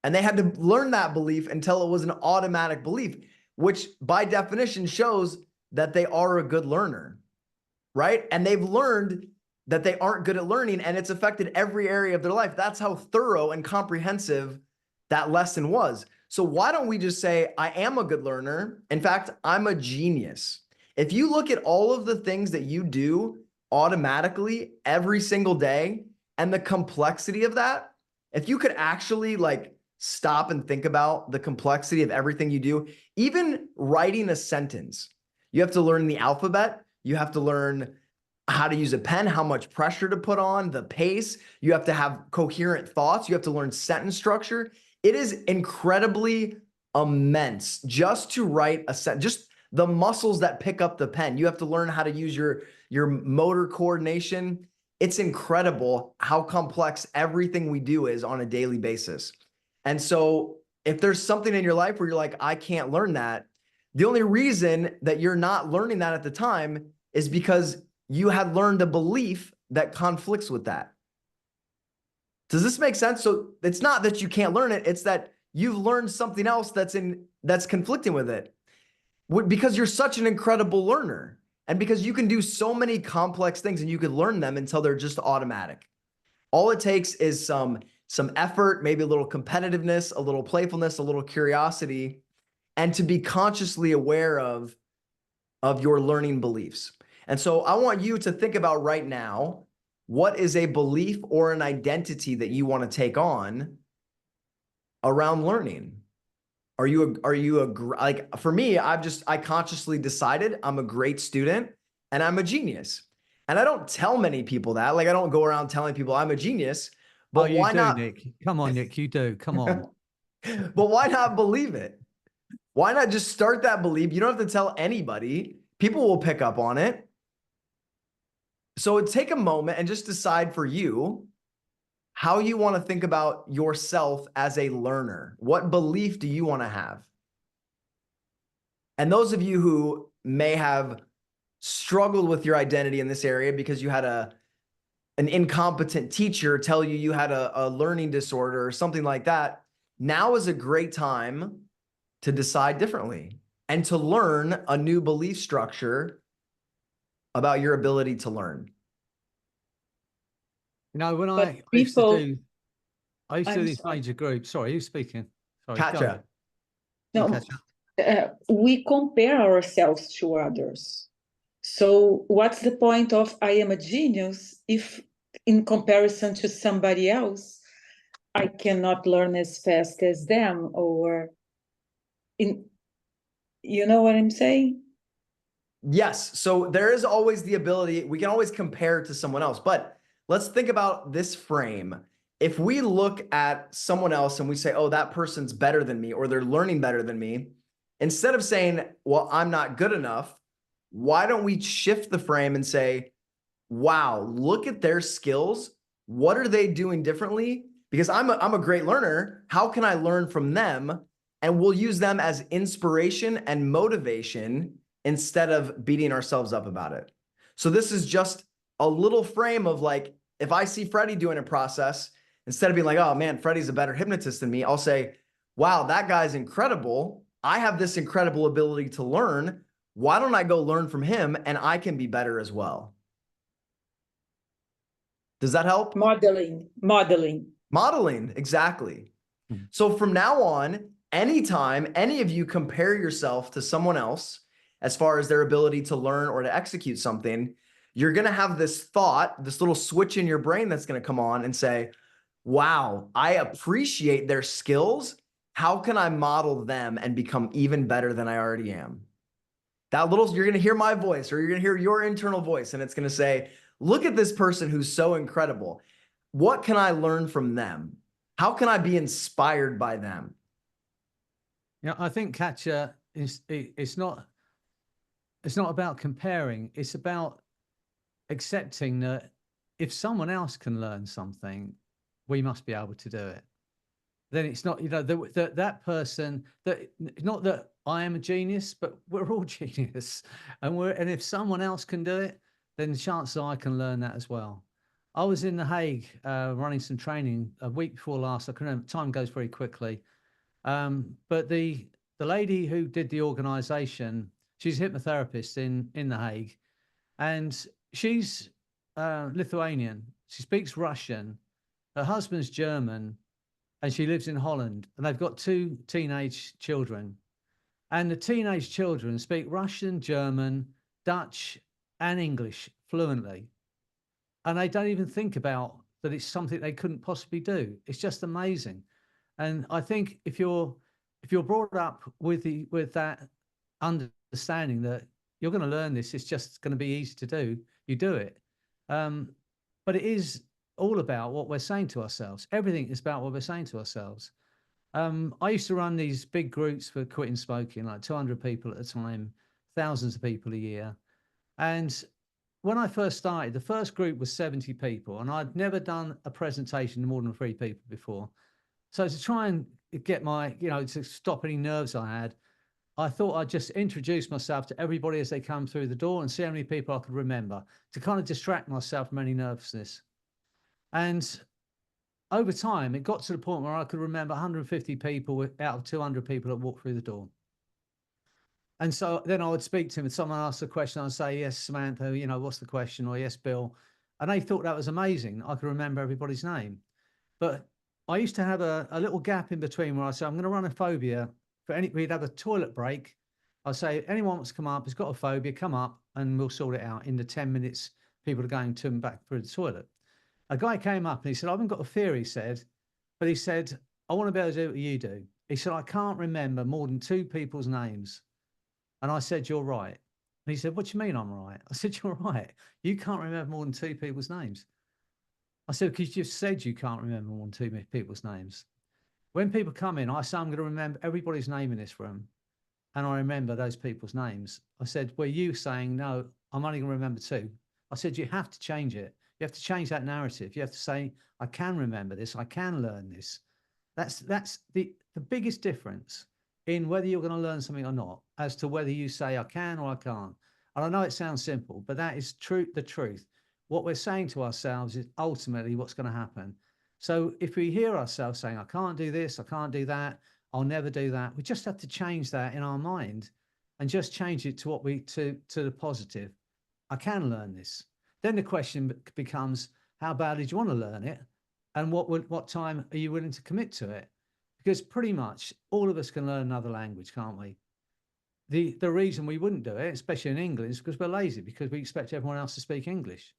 And they had to learn that belief until it was an automatic belief, which by definition shows that they are a good learner, right? And they've learned that they aren't good at learning, and it's affected every area of their life. That's how thorough and comprehensive that lesson was. So why don't we just say, I am a good learner. In fact, I'm a genius. If you look at all of the things that you do automatically every single day and the complexity of that, if you could actually stop and think about the complexity of everything you do, even writing a sentence, you have to learn the alphabet. You have to learn how to use a pen, how much pressure to put on, the pace. You have to have coherent thoughts. You have to learn sentence structure. It is incredibly immense just to write a sentence, just the muscles that pick up the pen. You have to learn how to use your motor coordination. It's incredible how complex everything we do is on a daily basis. And so if there's something in your life where you're like, I can't learn that, the only reason that you're not learning that at the time is because you had learned a belief that conflicts with that. Does this make sense? So it's not that you can't learn it. It's that you've learned something else that's conflicting with it, because you're such an incredible learner, and because you can do so many complex things and you can learn them until they're just automatic. All it takes is some effort, maybe a little competitiveness, a little playfulness, a little curiosity, and to be consciously aware of your learning beliefs. And so I want you to think about right now, what is a belief or an identity that you want to take on around learning? Are you like, for me, I consciously decided I'm a great student and I'm a genius. And I don't tell many people that. I don't go around telling people I'm a genius. But why not, Nick? Come on, Nick, you do. Come on. But why not believe it? Why not just start that belief? You don't have to tell anybody. People will pick up on it. So take a moment and just decide for you how you want to think about yourself as a learner. What belief do you want to have? And those of you who may have struggled with your identity in this area because you had an incompetent teacher tell you had a learning disorder or something like that, now is a great time to decide differently and to learn a new belief structure about your ability to learn. You know, when But I used to do I'm these sorry. major groups. Sorry, who's speaking? Sorry, go. Katja. No, Katja. we compare ourselves to others. So what's the point of I am a genius if in comparison to somebody else, I cannot learn as fast as them, or you know what I'm saying? Yes. So there is always the ability, we can always compare to someone else, but let's think about this frame. if we look at someone else and we say, oh, that person's better than me, or they're learning better than me, instead of saying, well, I'm not good enough, why don't we shift the frame and say, wow, look at their skills. What are they doing differently? Because I'm a great learner. How can I learn from them? And we'll use them as inspiration and motivation instead of beating ourselves up about it. So this is just a little frame of like, if I see Freddy doing a process, instead of being like, oh man, Freddy's a better hypnotist than me, I'll say, wow, that guy's incredible. I have this incredible ability to learn. Why don't I go learn from him and I can be better as well? Does that help? Modeling. Modeling, exactly. So from now on, anytime any of you compare yourself to someone else, as far as their ability to learn or to execute something, you're going to have this thought, this little switch in your brain that's going to come on and say, wow, I appreciate their skills. How can I model them and become even better than I already am? That little, you're going to hear my voice, or you're going to hear your internal voice, and it's going to say, look at this person who's so incredible. What can I learn from them? How can I be inspired by them? Yeah, I think Katja, it's not about comparing. It's about accepting that if someone else can learn something, we must be able to do it. Then it's not, that person, that not that I am a genius, but we're all genius, and if someone else can do it, then the chances are I can learn that as well. I was in The Hague running some training a week before last. I can remember, time goes very quickly. But the lady who did the organization, she's a hypnotherapist in The Hague, and she's Lithuanian. She speaks Russian. Her husband's German, and she lives in Holland, and they've got 2 teenage children. And the teenage children speak Russian, German, Dutch, and English fluently. And they don't even think about that it's something they couldn't possibly do. It's just amazing. And I think if you're brought up with that understanding that you're going to learn this, it's just going to be easy to do, you do it. But it is all about what we're saying to ourselves. Everything is about what we're saying to ourselves. I used to run these big groups for quitting smoking, like 200 people at a time, thousands of people a year. And when I first started, the first group was 70 people, and I'd never done a presentation to more than 3 people before. So to try and get my, to stop any nerves I had, I thought I'd just introduce myself to everybody as they come through the door and see how many people I could remember, to kind of distract myself from any nervousness. And over time, it got to the point where I could remember 150 people out of 200 people that walked through the door. And so then I would speak to him, and someone asked a question, I'd say, yes, Samantha, what's the question? Or yes, Bill. And they thought that was amazing. I could remember everybody's name. But I used to have a little gap in between where I said, I'm going to run a phobia for we'd have a toilet break. I'd say, anyone wants to come up, has got a phobia, come up and we'll sort it out in the 10 minutes people are going to and back through the toilet. A guy came up and he said, I haven't got a fear, he said, but he said, I want to be able to do what you do. He said, I can't remember more than 2 people's names. And I said, you're right. And he said, what do you mean I'm right? I said, you're right. You can't remember more than 2 people's names. I said, because you just said you can't remember more than 2 people's names. When people come in, I say, I'm going to remember everybody's name in this room. And I remember those people's names. I said, were you saying, no, I'm only going to remember 2? I said, you have to change it. You have to change that narrative. You have to say, I can remember this. I can learn this. That's the biggest difference in whether you're going to learn something or not, as to whether you say I can or I can't. And I know it sounds simple, but that is the truth. What we're saying to ourselves is ultimately what's going to happen. So if we hear ourselves saying, I can't do this, I can't do that, I'll never do that, we just have to change that in our mind and just change it to the positive. I can learn this. Then the question becomes, how badly do you want to learn it? And what time are you willing to commit to it? Because pretty much all of us can learn another language, can't we? The reason we wouldn't do it, especially in English, is because we're lazy, because we expect everyone else to speak English.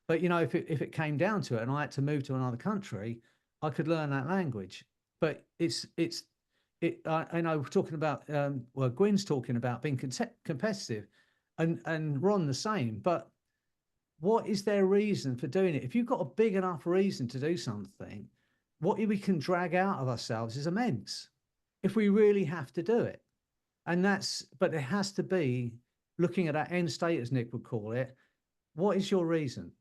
But, if it came down to it and I had to move to another country, I could learn that language. But I know we're talking about, Gwen's talking about being competitive and Ron the same. But what is their reason for doing it? If you've got a big enough reason to do something, what we can drag out of ourselves is immense if we really have to do it. And but it has to be looking at that end state, as Nick would call it. What is your reason?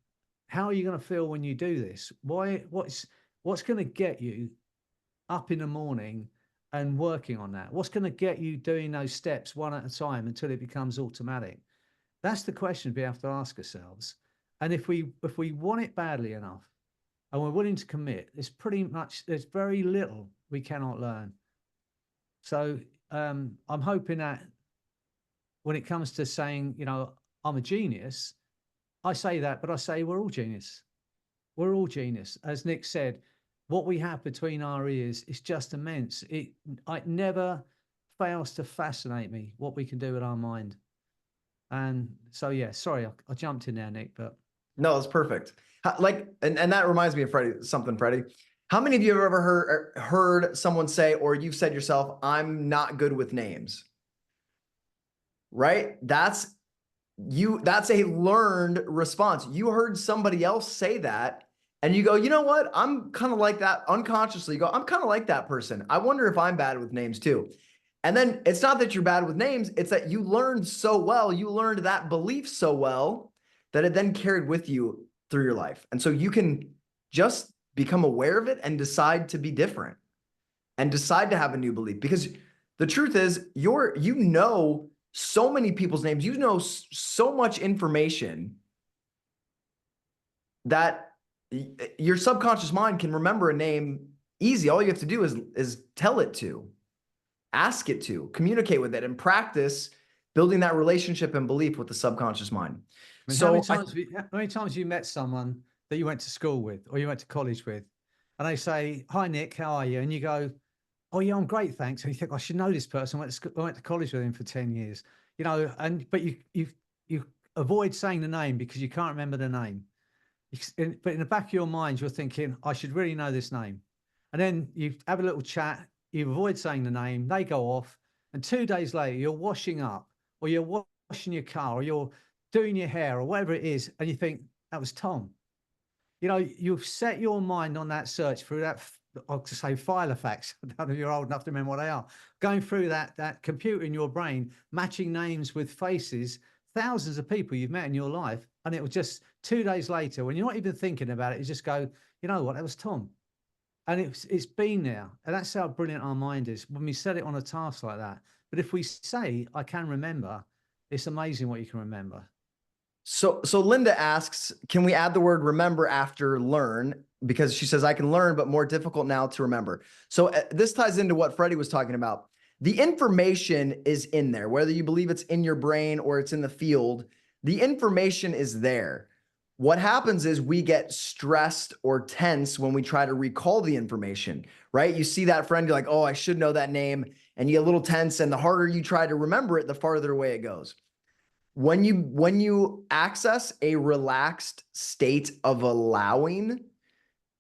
How are you going to feel when you do this? What's going to get you up in the morning and working on that? What's going to get you doing those steps one at a time until it becomes automatic? That's the question we have to ask ourselves. And if we want it badly enough and we're willing to commit, there's very little we cannot learn. So I'm hoping that when it comes to saying, you know, I'm a genius, I say that, but I say we're all genius. We're all genius. As Nick said, what we have between our ears is just immense. It never fails to fascinate me what we can do with our mind. And so, yeah, sorry, I jumped in there, Nick, but. No, it's perfect. And that reminds me of Freddie. How many of you have ever heard someone say, or you've said yourself, I'm not good with names? Right? That's a learned response. You heard somebody else say that and you go, you know what? I'm kind of like that. Unconsciously, you go, I'm kind of like that person. I wonder if I'm bad with names too. And then it's not that you're bad with names. It's that you learned so well. You learned that belief so well that it then carried with you through your life. And so you can just become aware of it and decide to be different and decide to have a new belief, because the truth is you know so many people's names, you know so much information that your subconscious mind can remember a name easy. All you have to do is tell it to, ask it to, communicate with it, and practice building that relationship and belief with the subconscious mind. I mean, how many times have you met someone that you went to school with or you went to college with, and they say, "Hi, Nick, how are you?" And you go, "Oh yeah, I'm great, thanks." And you think, I should know this person. I went to college with him for 10 years, you know, but you avoid saying the name because you can't remember the name. But in the back of your mind, you're thinking, I should really know this name. And then you have a little chat, you avoid saying the name, they go off, and 2 days later, you're washing up, or you're washing your car, or you're doing your hair, or whatever it is, and you think, that was Tom. You know, you've set your mind on that search through that, I'll say Filofax. I don't know if you're old enough to remember what they are. Going through that computer in your brain, matching names with faces, thousands of people you've met in your life. And it was just 2 days later, when you're not even thinking about it, you just go, you know what, that was Tom. And it's been there. And that's how brilliant our mind is when we set it on a task like that. But if we say, I can remember, it's amazing what you can remember. So Linda asks, can we add the word remember after learn? Because she says, I can learn, but more difficult now to remember. So this ties into what Freddie was talking about. The information is in there, whether you believe it's in your brain or it's in the field, the information is there. What happens is we get stressed or tense when we try to recall the information, right? You see that friend, you're like, oh, I should know that name. And you get a little tense, and the harder you try to remember it, the farther away it goes. When you access a relaxed state of allowing,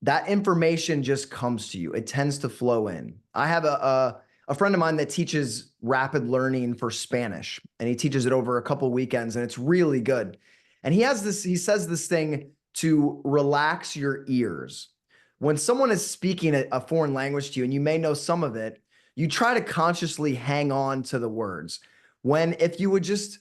that information just comes to you. It tends to flow in. I have a friend of mine that teaches rapid learning for Spanish, and he teaches it over a couple weekends, and it's really good. And he says this thing to relax your ears. When someone is speaking a foreign language to you, and you may know some of it, you try to consciously hang on to the words. If you would just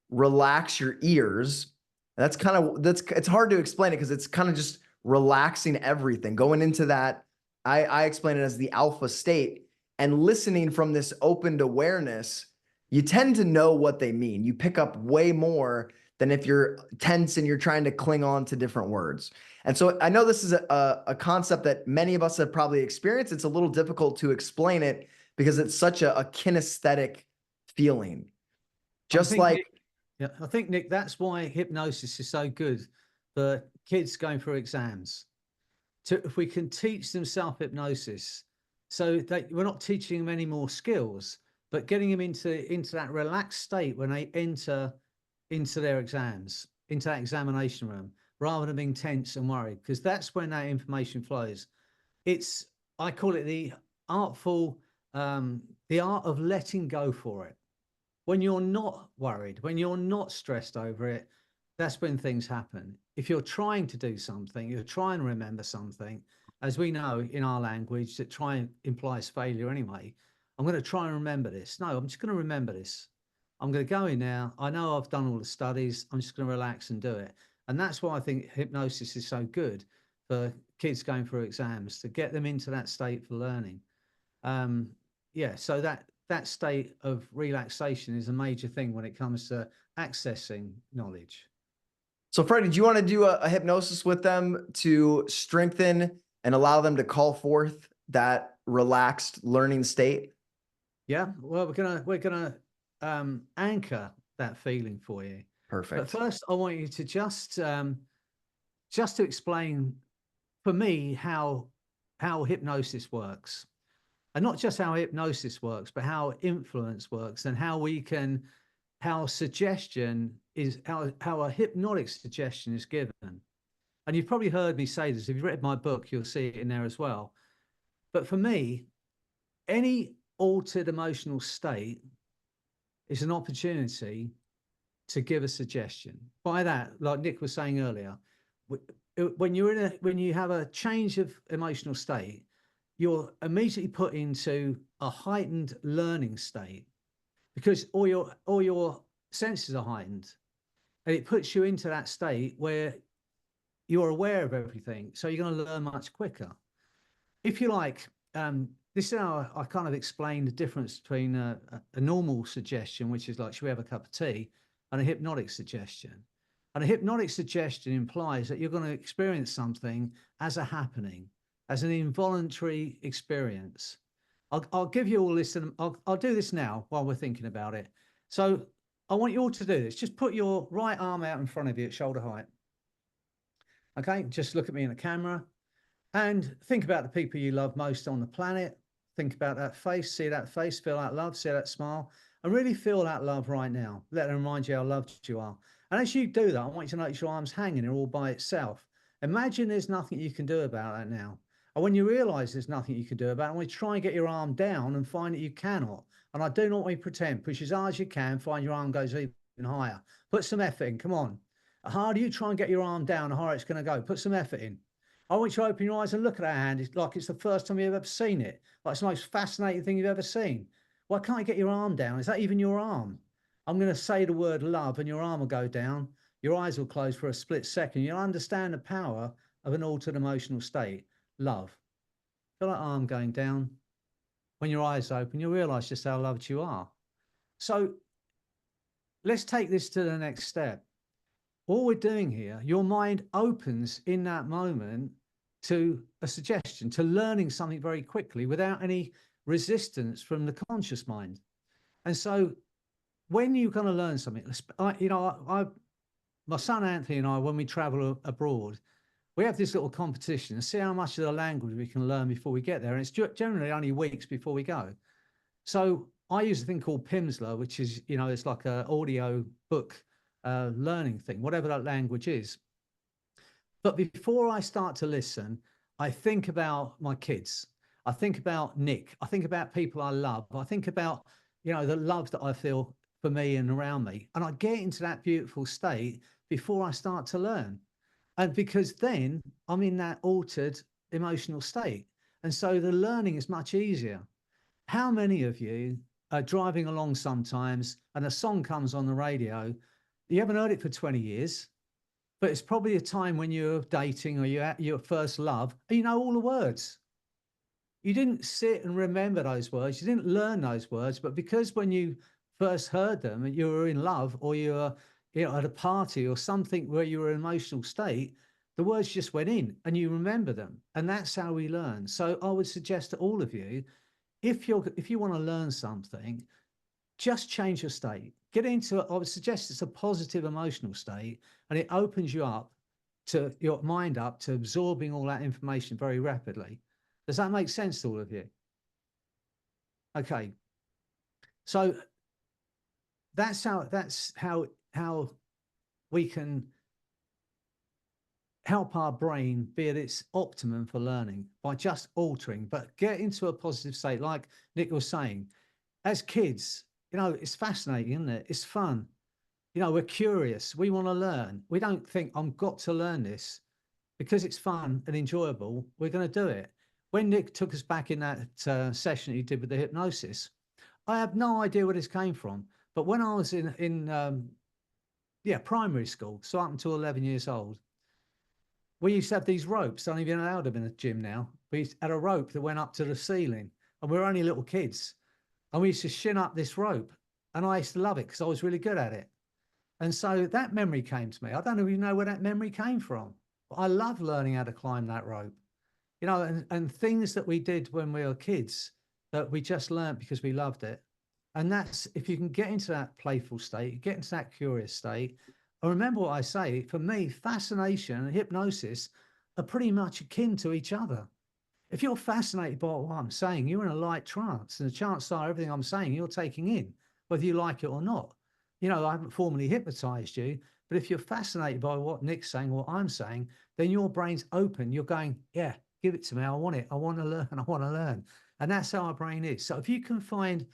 relax your ears, it's hard to explain it because it's kind of just relaxing everything, going into that. I explain it as the alpha state, and listening from this opened awareness, you tend to know what they mean. You pick up way more than if you're tense and you're trying to cling on to different words. And so I know this is a concept that many of us have probably experienced. It's a little difficult to explain it because it's such a kinesthetic feeling. I think, Nick, that's why hypnosis is so good for kids going through exams. If we can teach them self-hypnosis, so that we're not teaching them any more skills, but getting them into that relaxed state when they enter into their exams, into that examination room, rather than being tense and worried, because that's when that information flows. I call it the art of letting go for it. When you're not worried, when you're not stressed over it, that's when things happen. If you're trying to do something, you're trying to remember something, as we know in our language, that try implies failure anyway. I'm going to try and remember this. No, I'm just going to remember this. I'm going to go in now. I know I've done all the studies. I'm just going to relax and do it. And that's why I think hypnosis is so good for kids going through exams, to get them into that state for learning. Yeah, so that state of relaxation is a major thing when it comes to accessing knowledge. So Freddie, do you want to do a hypnosis with them to strengthen and allow them to call forth that relaxed learning state? Yeah, well, we're gonna anchor that feeling for you. Perfect. But first, I want you to just to explain for me how hypnosis works, and not just how hypnosis works, but how influence works, and how suggestion is, how a hypnotic suggestion is given. And you've probably heard me say this. If you've read my book, you'll see it in there as well. But for me, any altered emotional state is an opportunity to give a suggestion. By that, like Nick was saying earlier, when you have a change of emotional state, you're immediately put into a heightened learning state, because all your senses are heightened, and it puts you into that state where you're aware of everything. So you're going to learn much quicker. If you like, this is how I kind of explain the difference between a normal suggestion, which is like, should we have a cup of tea, and a hypnotic suggestion. And a hypnotic suggestion implies that you're going to experience something as a happening, as an involuntary experience. I'll give you all this, and I'll do this now while we're thinking about it. So I want you all to do this. Just put your right arm out in front of you at shoulder height. Okay, just look at me in the camera and think about the people you love most on the planet. Think about that face, see that face, feel that love, see that smile, and really feel that love right now. Let them remind you how loved you are. And as you do that, I want you to notice your arms hanging there all by itself. Imagine there's nothing you can do about that now. And when you realize there's nothing you can do about it, I want you to try and get your arm down and find that you cannot. And I do not want you to pretend. Push as hard as you can, find your arm goes even higher. Put some effort in, come on. The harder you try and get your arm down, the higher it's going to go. Put some effort in. I want you to open your eyes and look at that hand. It's like it's the first time you've ever seen it. Like it's the most fascinating thing you've ever seen. Why can't you get your arm down? Is that even your arm? I'm going to say the word love and your arm will go down. Your eyes will close for a split second. You'll understand the power of an altered emotional state. Love. Feel that arm going down. When your eyes open, you'll realize just how loved you are. So let's take this to the next step. All we're doing here, your mind opens in that moment to a suggestion, to learning something very quickly without any resistance from the conscious mind. And so when you're going to learn something, my son Anthony and I, when we travel abroad, we have this little competition and see how much of the language we can learn before we get there. And it's generally only weeks before we go. So I use a thing called Pimsleur, which is, it's like an audio book learning thing, whatever that language is. But before I start to listen, I think about my kids. I think about Nick. I think about people I love. I think about, the love that I feel for me and around me. And I get into that beautiful state before I start to learn. And because then I'm in that altered emotional state. And so the learning is much easier. How many of you are driving along sometimes and a song comes on the radio? You haven't heard it for 20 years, but it's probably a time when you're dating or you're at your first love and you know all the words. You didn't sit and remember those words. You didn't learn those words, but because when you first heard them and you were in love or you were at a party or something where you were in an emotional state, the words just went in and you remember them. And that's how we learn. So I would suggest to all of you, if you want to learn something, just change your state. Get into it. I would suggest it's a positive emotional state, and it opens you up to your mind up to absorbing all that information very rapidly. Does that make sense to all of you? Okay. So that's how we can help our brain be at its optimum for learning, by just altering, but get into a positive state. Like Nick was saying, as kids, it's fascinating, isn't it? It's fun. We're curious. We want to learn. We don't think I've got to learn this. because it's fun and enjoyable, we're going to do it. When Nick took us back in that session he did with the hypnosis, I have no idea where this came from. But when I was in primary school, so up until 11 years old, we used to have these ropes. Don't even allow them in the gym now. We had a rope that went up to the ceiling, and we were only little kids. And we used to shin up this rope. And I used to love it because I was really good at it. And so that memory came to me. I don't even know where that memory came from. But I love learning how to climb that rope. You know, and things that we did when we were kids that we just learned because we loved it. And that's, if you can get into that playful state, get into that curious state. And remember what I say, for me, fascination and hypnosis are pretty much akin to each other. If you're fascinated by what I'm saying, you're in a light trance, and the chances are everything I'm saying you're taking in, whether you like it or not. You know, I haven't formally hypnotized you, but if you're fascinated by what Nick's saying, what I'm saying, then your brain's open. You're going, yeah, give it to me. I want it. I want to learn. I want to learn. And that's how our brain is. So if you can find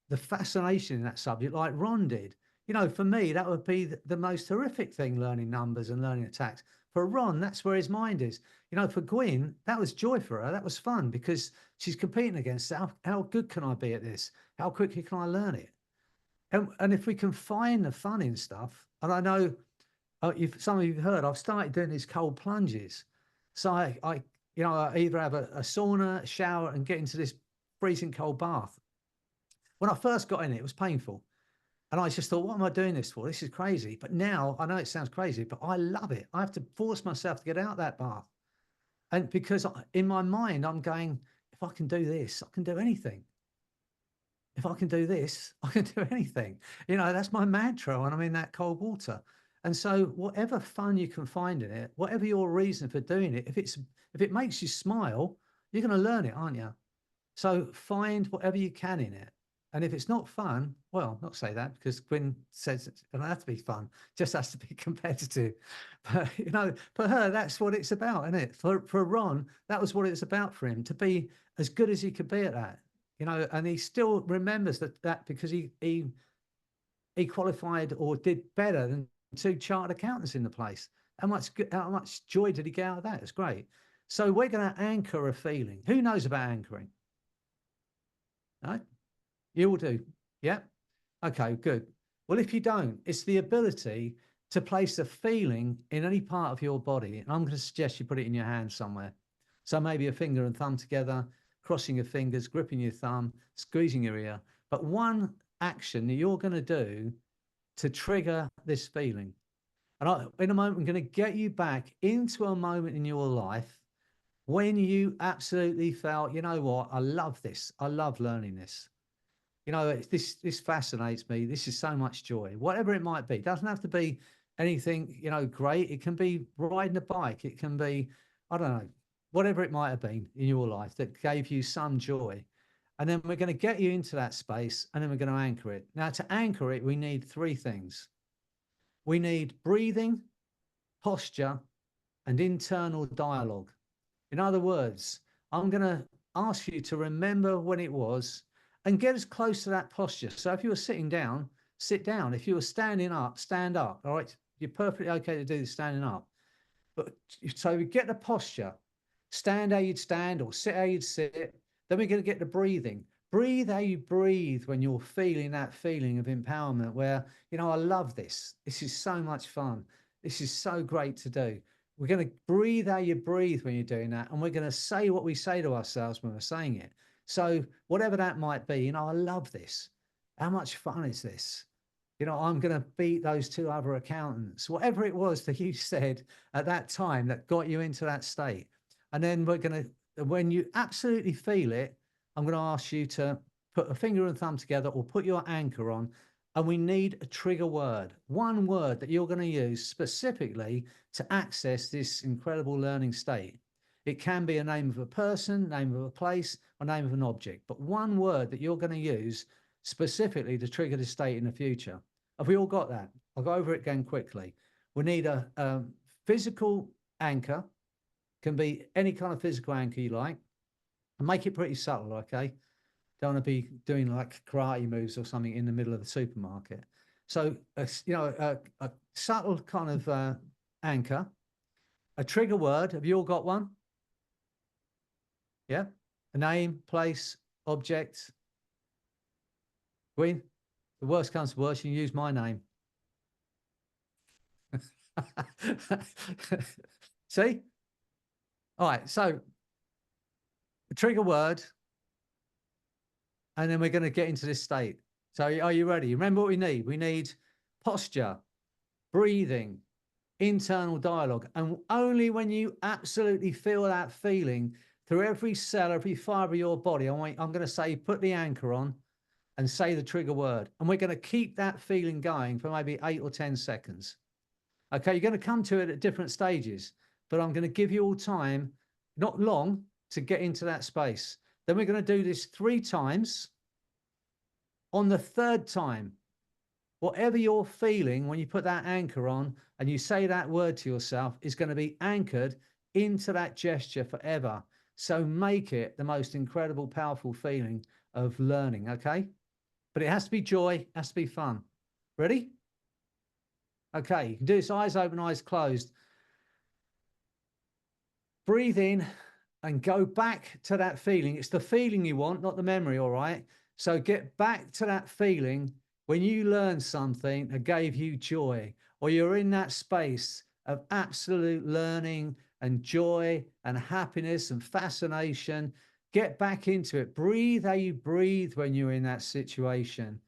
the fascination in that subject, like Ron did, you know, for me, that would be the most horrific thing, learning numbers and learning attacks. For Ron, that's where his mind is. You know, for Gwyn, that was joy for her. That was fun because she's competing against how good can I be at this? How quickly can I learn it? And if we can find the fun in stuff, and I know if some of you have heard, I've started doing these cold plunges. So I either have a sauna, a shower, and get into this freezing cold bath. When I first got in it, it was painful. And I just thought, what am I doing this for? This is crazy. But now I know it sounds crazy, but I love it. I have to force myself to get out of that bath. And because in my mind, I'm going, if I can do this, I can do anything. If I can do this, I can do anything. You know, that's my mantra when I'm in that cold water. And so whatever fun you can find in it, whatever your reason for doing it, if it makes you smile, you're going to learn it, aren't you? So find whatever you can in it. And if it's not fun, well, not say that because Gwyn says it doesn't have to be fun, just has to be competitive. But, you know, for her, that's what it's about, isn't it? For Ron, that was what it's about for him, to be as good as he could be at that, you know, and he still remembers that because he qualified or did better than 2 chartered accountants in the place. How much joy did he get out of that? It's great. So we're going to anchor a feeling. Who knows about anchoring? No? You all do. Yeah. Okay, good. Well, if you don't, it's the ability to place a feeling in any part of your body. And I'm going to suggest you put it in your hand somewhere. So maybe a finger and thumb together, crossing your fingers, gripping your thumb, squeezing your ear. But one action that you're going to do to trigger this feeling. And in a moment, I'm going to get you back into a moment in your life when you absolutely felt, you know what, I love this. I love learning this. You know, this fascinates me. This is so much joy, whatever it might be. It doesn't have to be anything, you know, great. It can be riding a bike. It can be, I don't know, whatever it might have been in your life that gave you some joy. And then we're going to get you into that space and then we're going to anchor it. Now, to anchor it, we need 3 things. We need breathing, posture, and internal dialogue. In other words, I'm going to ask you to remember when it was and get as close to that posture. So if you were sitting down, sit down. If you were standing up, stand up. All right. You're perfectly okay to do this standing up. But so we get the posture, stand how you'd stand or sit how you'd sit. Then we're going to get the breathing. Breathe how you breathe when you're feeling that feeling of empowerment where, you know, I love this. This is so much fun. This is so great to do. We're going to breathe how you breathe when you're doing that. And we're going to say what we say to ourselves when we're saying it. So whatever that might be, you know, I love this. How much fun is this? You know, I'm going to beat those 2 other accountants, whatever it was that you said at that time that got you into that state. And then we're going to, when you absolutely feel it, I'm going to ask you to put a finger and thumb together or put your anchor on. And we need a trigger word, one word that you're going to use specifically to access this incredible learning state. It can be a name of a person, name of a place, or name of an object, but one word that you're going to use specifically to trigger the state in the future. Have we all got that? I'll go over it again quickly. We need a physical anchor, can be any kind of physical anchor you like, and make it pretty subtle, okay? Don't want to be doing like karate moves or something in the middle of the supermarket. So, you know, a subtle kind of anchor. A trigger word. Have you all got one? Yeah. A name, place, object. Queen, the worst comes to worst, you can use my name. See? All right, so a trigger word, and then we're going to get into this state. So are you ready? Remember what we need? We need posture, breathing, internal dialogue. And only when you absolutely feel that feeling through every cell, every fiber of your body, I'm going to say, put the anchor on and say the trigger word. And we're going to keep that feeling going for maybe 8 or 10 seconds. Okay, you're going to come to it at different stages, but I'm going to give you all time, not long, to get into that space. Then we're going to do this 3 times. On the 3rd time, whatever you're feeling when you put that anchor on and you say that word to yourself is going to be anchored into that gesture forever. So make it the most incredible, powerful feeling of learning, okay? But it has to be joy, it has to be fun. Ready? Okay, you can do this eyes open, eyes closed. Breathe in and go back to that feeling. It's the feeling you want, not the memory, all right? So get back to that feeling when you learned something that gave you joy, or you're in that space of absolute learning and joy and happiness and fascination. Get back into it. Breathe how you breathe when you're in that situation.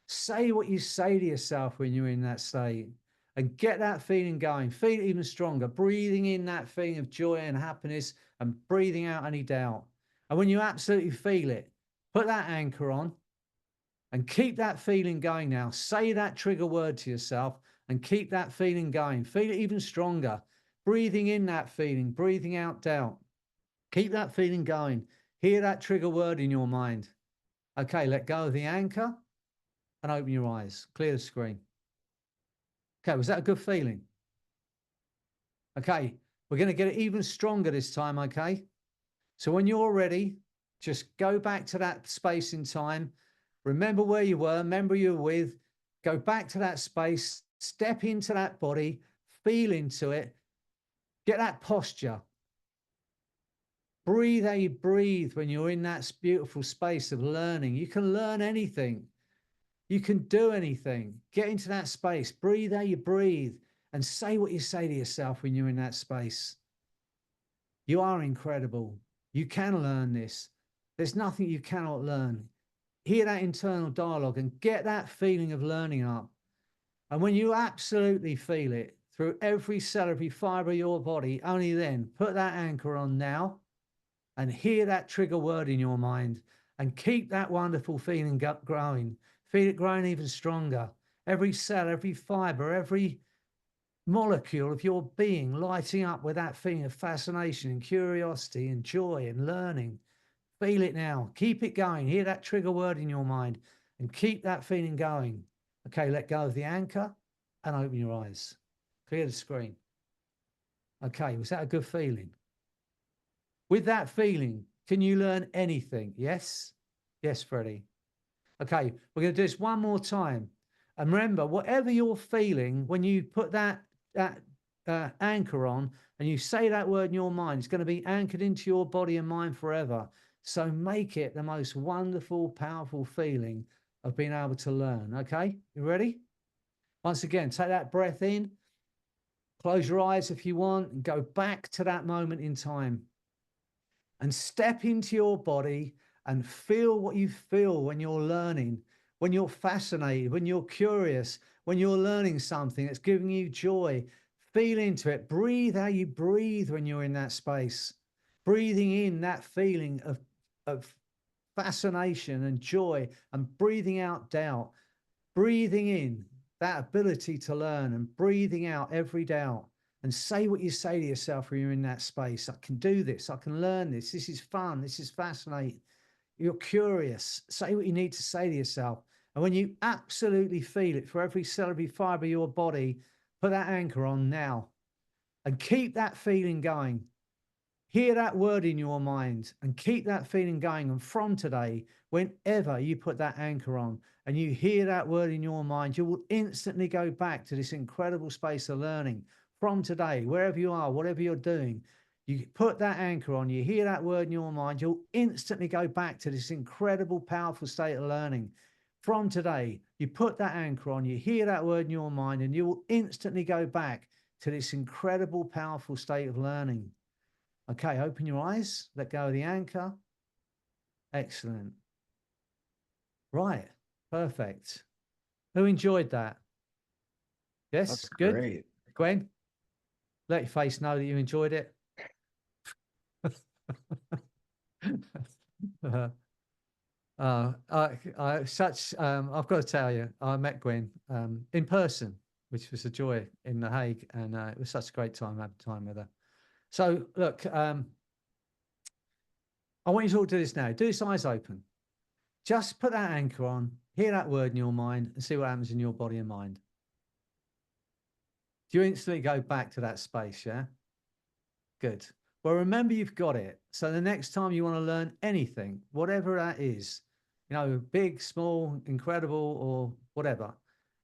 Say what you say to yourself when you're in that state. And get that feeling going. Feel it even stronger. Breathing in that feeling of joy and happiness and breathing out any doubt. And when you absolutely feel it, put that anchor on and keep that feeling going now. Say that trigger word to yourself and keep that feeling going. Feel it even stronger. Breathing in that feeling, breathing out doubt. Keep that feeling going. Hear that trigger word in your mind. Okay, let go of the anchor and open your eyes. Clear the screen. Okay, was that a good feeling? Okay, we're going to get it even stronger this time, okay? So when you're ready, just go back to that space in time. Remember where you were, remember you were with. Go back to that space, step into that body, feel into it, get that posture. Breathe how you breathe when you're in that beautiful space of learning. You can learn anything. You can do anything. Get into that space. Breathe how you breathe and say what you say to yourself when you're in that space. You are incredible. You can learn this. There's nothing you cannot learn. Hear that internal dialogue and get that feeling of learning up. And when you absolutely feel it through every cell, every fiber of your body, only then put that anchor on now and hear that trigger word in your mind and keep that wonderful feeling growing. Feel it growing even stronger. Every cell, every fiber, every molecule of your being lighting up with that feeling of fascination and curiosity and joy and learning. Feel it now. Keep it going. Hear that trigger word in your mind and keep that feeling going. Okay, let go of the anchor and open your eyes. Clear the screen. Okay, was that a good feeling? With that feeling, can you learn anything? Yes? Yes, Freddie. Okay, we're going to do this one more time. And remember, whatever you're feeling, when you put that anchor on and you say that word in your mind, it's going to be anchored into your body and mind forever. So make it the most wonderful, powerful feeling of being able to learn. Okay, you ready? Once again, take that breath in, close your eyes if you want, and go back to that moment in time. And step into your body and feel what you feel when you're learning, when you're fascinated, when you're curious, when you're learning something that's giving you joy. Feel into it. Breathe how you breathe when you're in that space. Breathing in that feeling of fascination and joy and breathing out doubt. Breathing in that ability to learn and breathing out every doubt. And say what you say to yourself when you're in that space. I can do this. I can learn this. This is fun. This is fascinating. You're curious. Say what you need to say to yourself. And when you absolutely feel it for every cell, every fiber of your body, put that anchor on now and keep that feeling going. Hear that word in your mind and keep that feeling going. And from today, whenever you put that anchor on and you hear that word in your mind, you will instantly go back to this incredible space of learning from today, wherever you are, whatever you're doing, you put that anchor on, you hear that word in your mind, you'll instantly go back to this incredible, powerful state of learning. From today, you put that anchor on, you hear that word in your mind, and you will instantly go back to this incredible, powerful state of learning. Okay, open your eyes, let go of the anchor. Excellent. Right, perfect. Who enjoyed that? Yes, That's good. great. Gwen, let your face know that you enjoyed it. I've got to tell you, I met Gwen in person, which was a joy in The Hague, and it was such a great time having time with her. So look, I want you to all do this now. Do this eyes open. Just put that anchor on, hear that word in your mind, and see what happens in your body and mind. Do you instantly go back to that space? Yeah. Good. Well, remember, you've got it. So the next time you want to learn anything, whatever that is, you know, big, small, incredible, or whatever,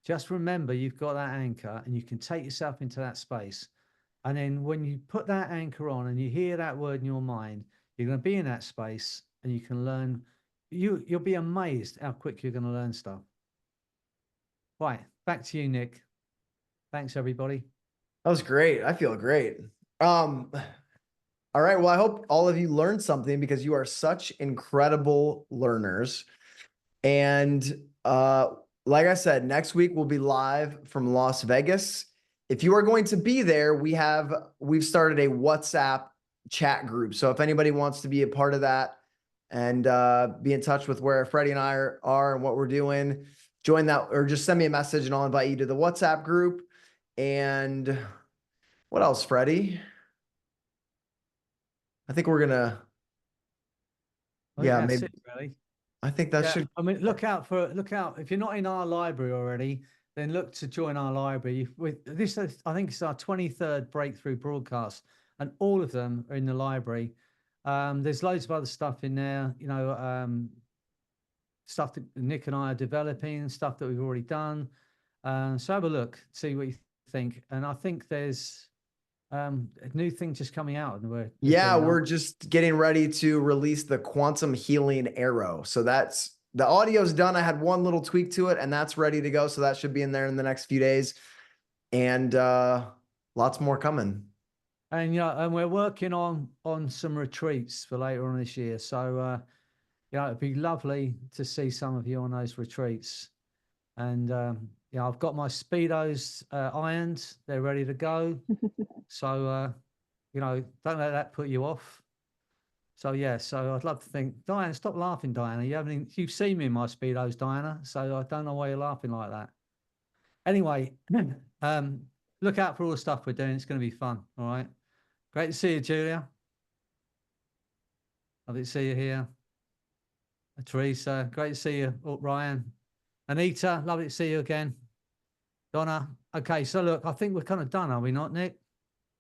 just remember you've got that anchor and you can take yourself into that space. And then when you put that anchor on and you hear that word in your mind, you're going to be in that space and you can learn. You'll be amazed how quick you're going to learn stuff. Right. Back to you, Nick. Thanks, everybody. That was great. I feel great. All right. Well, I hope all of you learned something because you are such incredible learners. And like I said, next week we'll be live from Las Vegas. If you are going to be there, we've started a WhatsApp chat group. So if anybody wants to be a part of that and be in touch with where Freddie and I are and what we're doing, join that, or just send me a message and I'll invite you to the WhatsApp group. And what else, Freddie? I think we're gonna. Yeah, that's maybe. it, really. I think that should. I mean, look out. If you're not in our library already, then look to join our library. This is, I think it's our 23rd breakthrough broadcast, and all of them are in the library. There's loads of other stuff in there, you know, stuff that Nick and I are developing, stuff that we've already done. So have a look, see what you think. And I think there's a new thing just coming out. And we're just getting ready to release the quantum healing arrow. So that's the audio's done. I had one little tweak to it and that's ready to go. So that should be in there in the next few days. And lots more coming. And and we're working on some retreats for later on this year. So it'd be lovely to see some of you on those retreats. And I've got my Speedos ironed; they're ready to go. So don't let that put you off. So so I'd love to think, Diana, stop laughing, Diana. You've seen me in my Speedos, Diana. So I don't know why you're laughing like that. Anyway, look out for all the stuff we're doing. It's going to be fun. All right. Great to see you, Julia. Lovely to see you here. Teresa, great to see you. Ryan. Anita, lovely to see you again. Donna. Okay, so look, I think we're kind of done, are we not, Nick?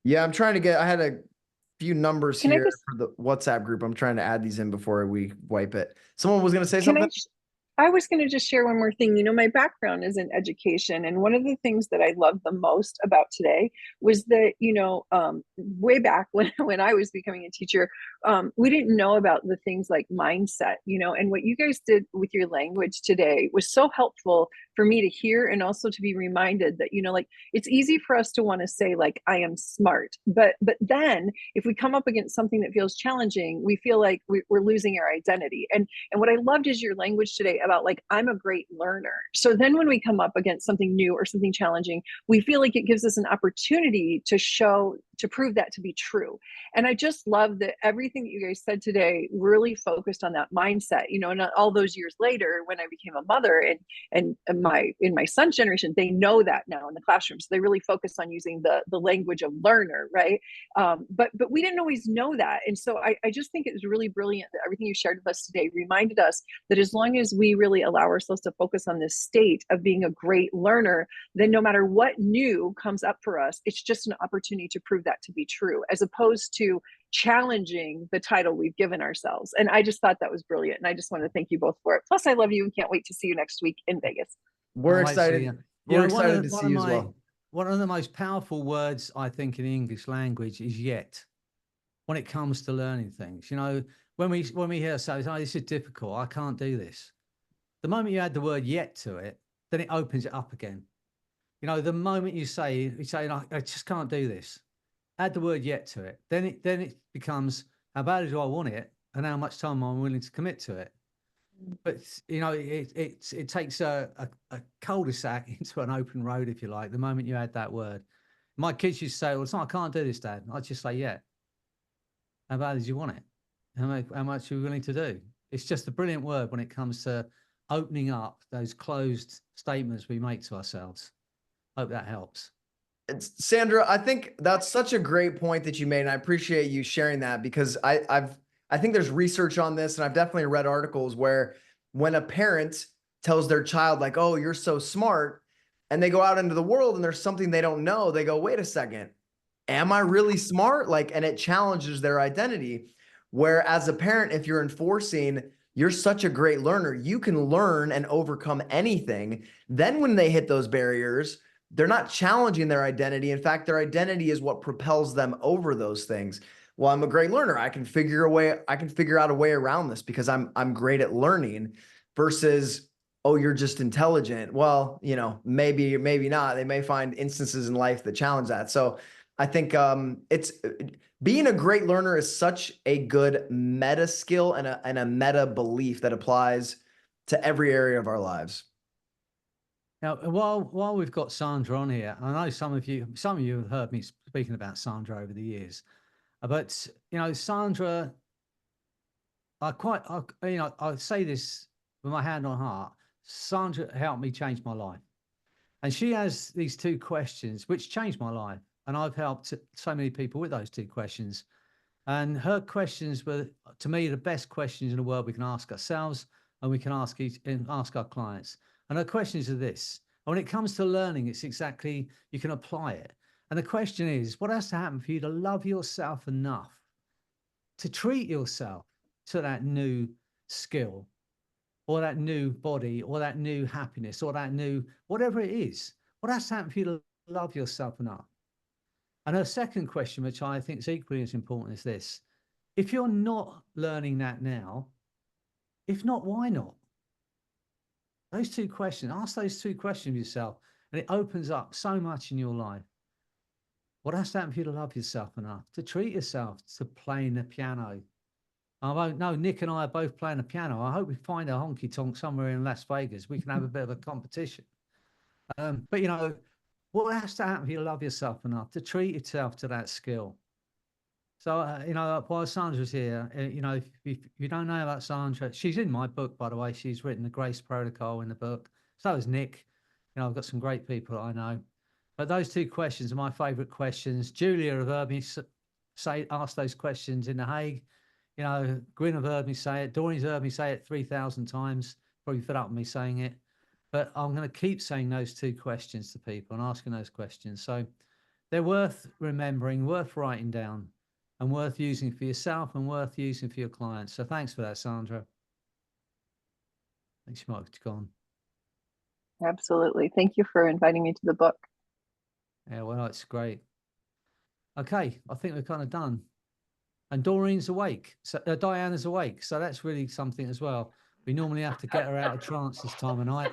Yeah, I'm trying to get, I had a few numbers here for the WhatsApp group. I'm trying to add these in before we wipe it. Someone was going to say something? I was going to just share one more thing. You know, my background is in education. And one of the things that I love the most about today was that, way back when I was becoming a teacher, we didn't know about the things like mindset, and what you guys did with your language today was so helpful for me to hear and also to be reminded that, it's easy for us to want to say like, I am smart, but then if we come up against something that feels challenging, we feel like we're losing our identity. And what I loved is your language today about like, I'm a great learner. So then when we come up against something new or something challenging, we feel like it gives us an opportunity to prove that to be true. And I just love that everything that you guys said today really focused on that mindset, and all those years later, when I became a mother and in my son's generation, they know that now in the classroom. So they really focus on using the language of learner, right? But we didn't always know that. And so I just think it was really brilliant that everything you shared with us today reminded us that as long as we really allow ourselves to focus on this state of being a great learner, then no matter what new comes up for us, it's just an opportunity to prove that to be true, as opposed to challenging the title we've given ourselves. And I just thought that was brilliant. And I just want to thank you both for it. Plus, I love you and can't wait to see you next week in Vegas. We're excited. We're excited to see you as well. one of the most powerful words I think in the English language is yet. When it comes to learning things, you know, when we hear say, "Oh, this is difficult. I can't do this." The moment you add the word "yet" to it, then it opens it up again. You know, the moment you say, "I just can't do this," add the word "yet" to it, then it becomes, how badly do I want it, and how much time I'm willing to commit to it. But you know, it takes a cul-de-sac into an open road, if you like. The moment you add that word, my kids used to say, "Well, it's not, I can't do this, Dad." I just say, "Yeah." How badly do you want it? How much are you willing to do? It's just a brilliant word when it comes to opening up those closed statements we make to ourselves. Hope that helps. Sandra, I think that's such a great point that you made, and I appreciate you sharing that, because I think there's research on this, and I've definitely read articles where when a parent tells their child like, "Oh, you're so smart," and they go out into the world and there's something they don't know, they go, "Wait a second, am I really smart?" Like, and it challenges their identity. Where as a parent, if you're enforcing, "You're such a great learner, you can learn and overcome anything," then when they hit those barriers, they're not challenging their identity. In fact, their identity is what propels them over those things. "Well, I'm a great learner. I can figure out a way around this because I'm great at learning," versus, "Oh, you're just intelligent." Well, you know, maybe not. They may find instances in life that challenge that. So I think it's being a great learner is such a good meta skill and a meta belief that applies to every area of our lives. Now, while we've got Sandra on here, I know some of you have heard me speaking about Sandra over the years, but you know, Sandra, I say this with my hand on heart. Sandra helped me change my life, and she has these 2 questions which changed my life, and I've helped so many people with those 2 questions. And her questions were, to me, the best questions in the world we can ask ourselves, and we can ask our clients. And her questions are this. When it comes to learning, it's exactly, you can apply it. And the question is, what has to happen for you to love yourself enough to treat yourself to that new skill, or that new body, or that new happiness, or that new, whatever it is? What has to happen for you to love yourself enough? And her second question, which I think is equally as important, is this. If you're not learning that now, if not, why not? Those 2 questions, ask those 2 questions of yourself, and it opens up so much in your life. What has to happen for you to love yourself enough to treat yourself to playing the piano? I won't know. Nick and I are both playing the piano. I hope we find a honky tonk somewhere in Las Vegas. We can have a bit of a competition. But you know, what has to happen for you to love yourself enough to treat yourself to that skill? So, you know, while Sandra's here, you know, if you don't know about Sandra, she's in my book, by the way. She's written the Grace Protocol in the book. So is Nick. You know, I've got some great people that I know. But those 2 questions are my favorite questions. Julia have heard me ask those questions in The Hague. You know, Gwyn have heard me say it. Doreen's heard me say it 3,000 times. Probably fed up with me saying it. But I'm going to keep saying those 2 questions to people and asking those questions. So they're worth remembering, worth writing down, and worth using for yourself and worth using for your clients. So thanks for that, Sandra. Thanks, you might have gone. Absolutely. Thank you for inviting me to the book. Yeah, well, it's great. Okay, I think we're kind of done. And Doreen's awake. So Diana's awake. So that's really something as well. We normally have to get her out of trance this time of night,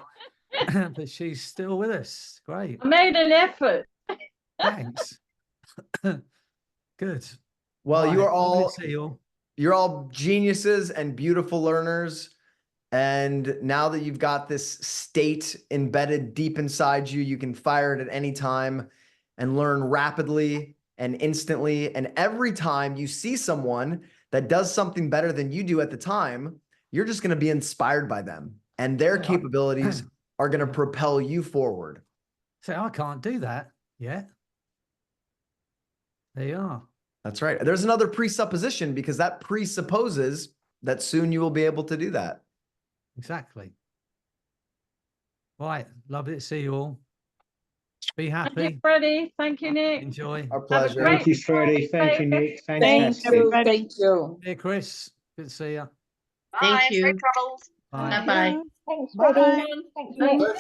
but she's still with us. Great. I made an effort. Thanks. Good. Well, Right, you're all geniuses and beautiful learners. And now that you've got this state embedded deep inside you, you can fire it at any time and learn rapidly and instantly. And every time you see someone that does something better than you do at the time, you're just going to be inspired by them, and their capabilities are going to propel you forward. So I can't do that yet. There you are. That's right. There's another presupposition, because that presupposes that soon you will be able to do that. Exactly. Right. Lovely to see you all. Be happy. Thank you, Freddie. Thank you, Nick. Enjoy. Our pleasure. Thank you, Freddie. Thank you, Nick. Thank Fantastic. you. Thank you. Hey, Chris. Good to see you. Thank you. Bye. Bye-bye. Thanks, Bye. Freddie. Thanks, Bye. Nick.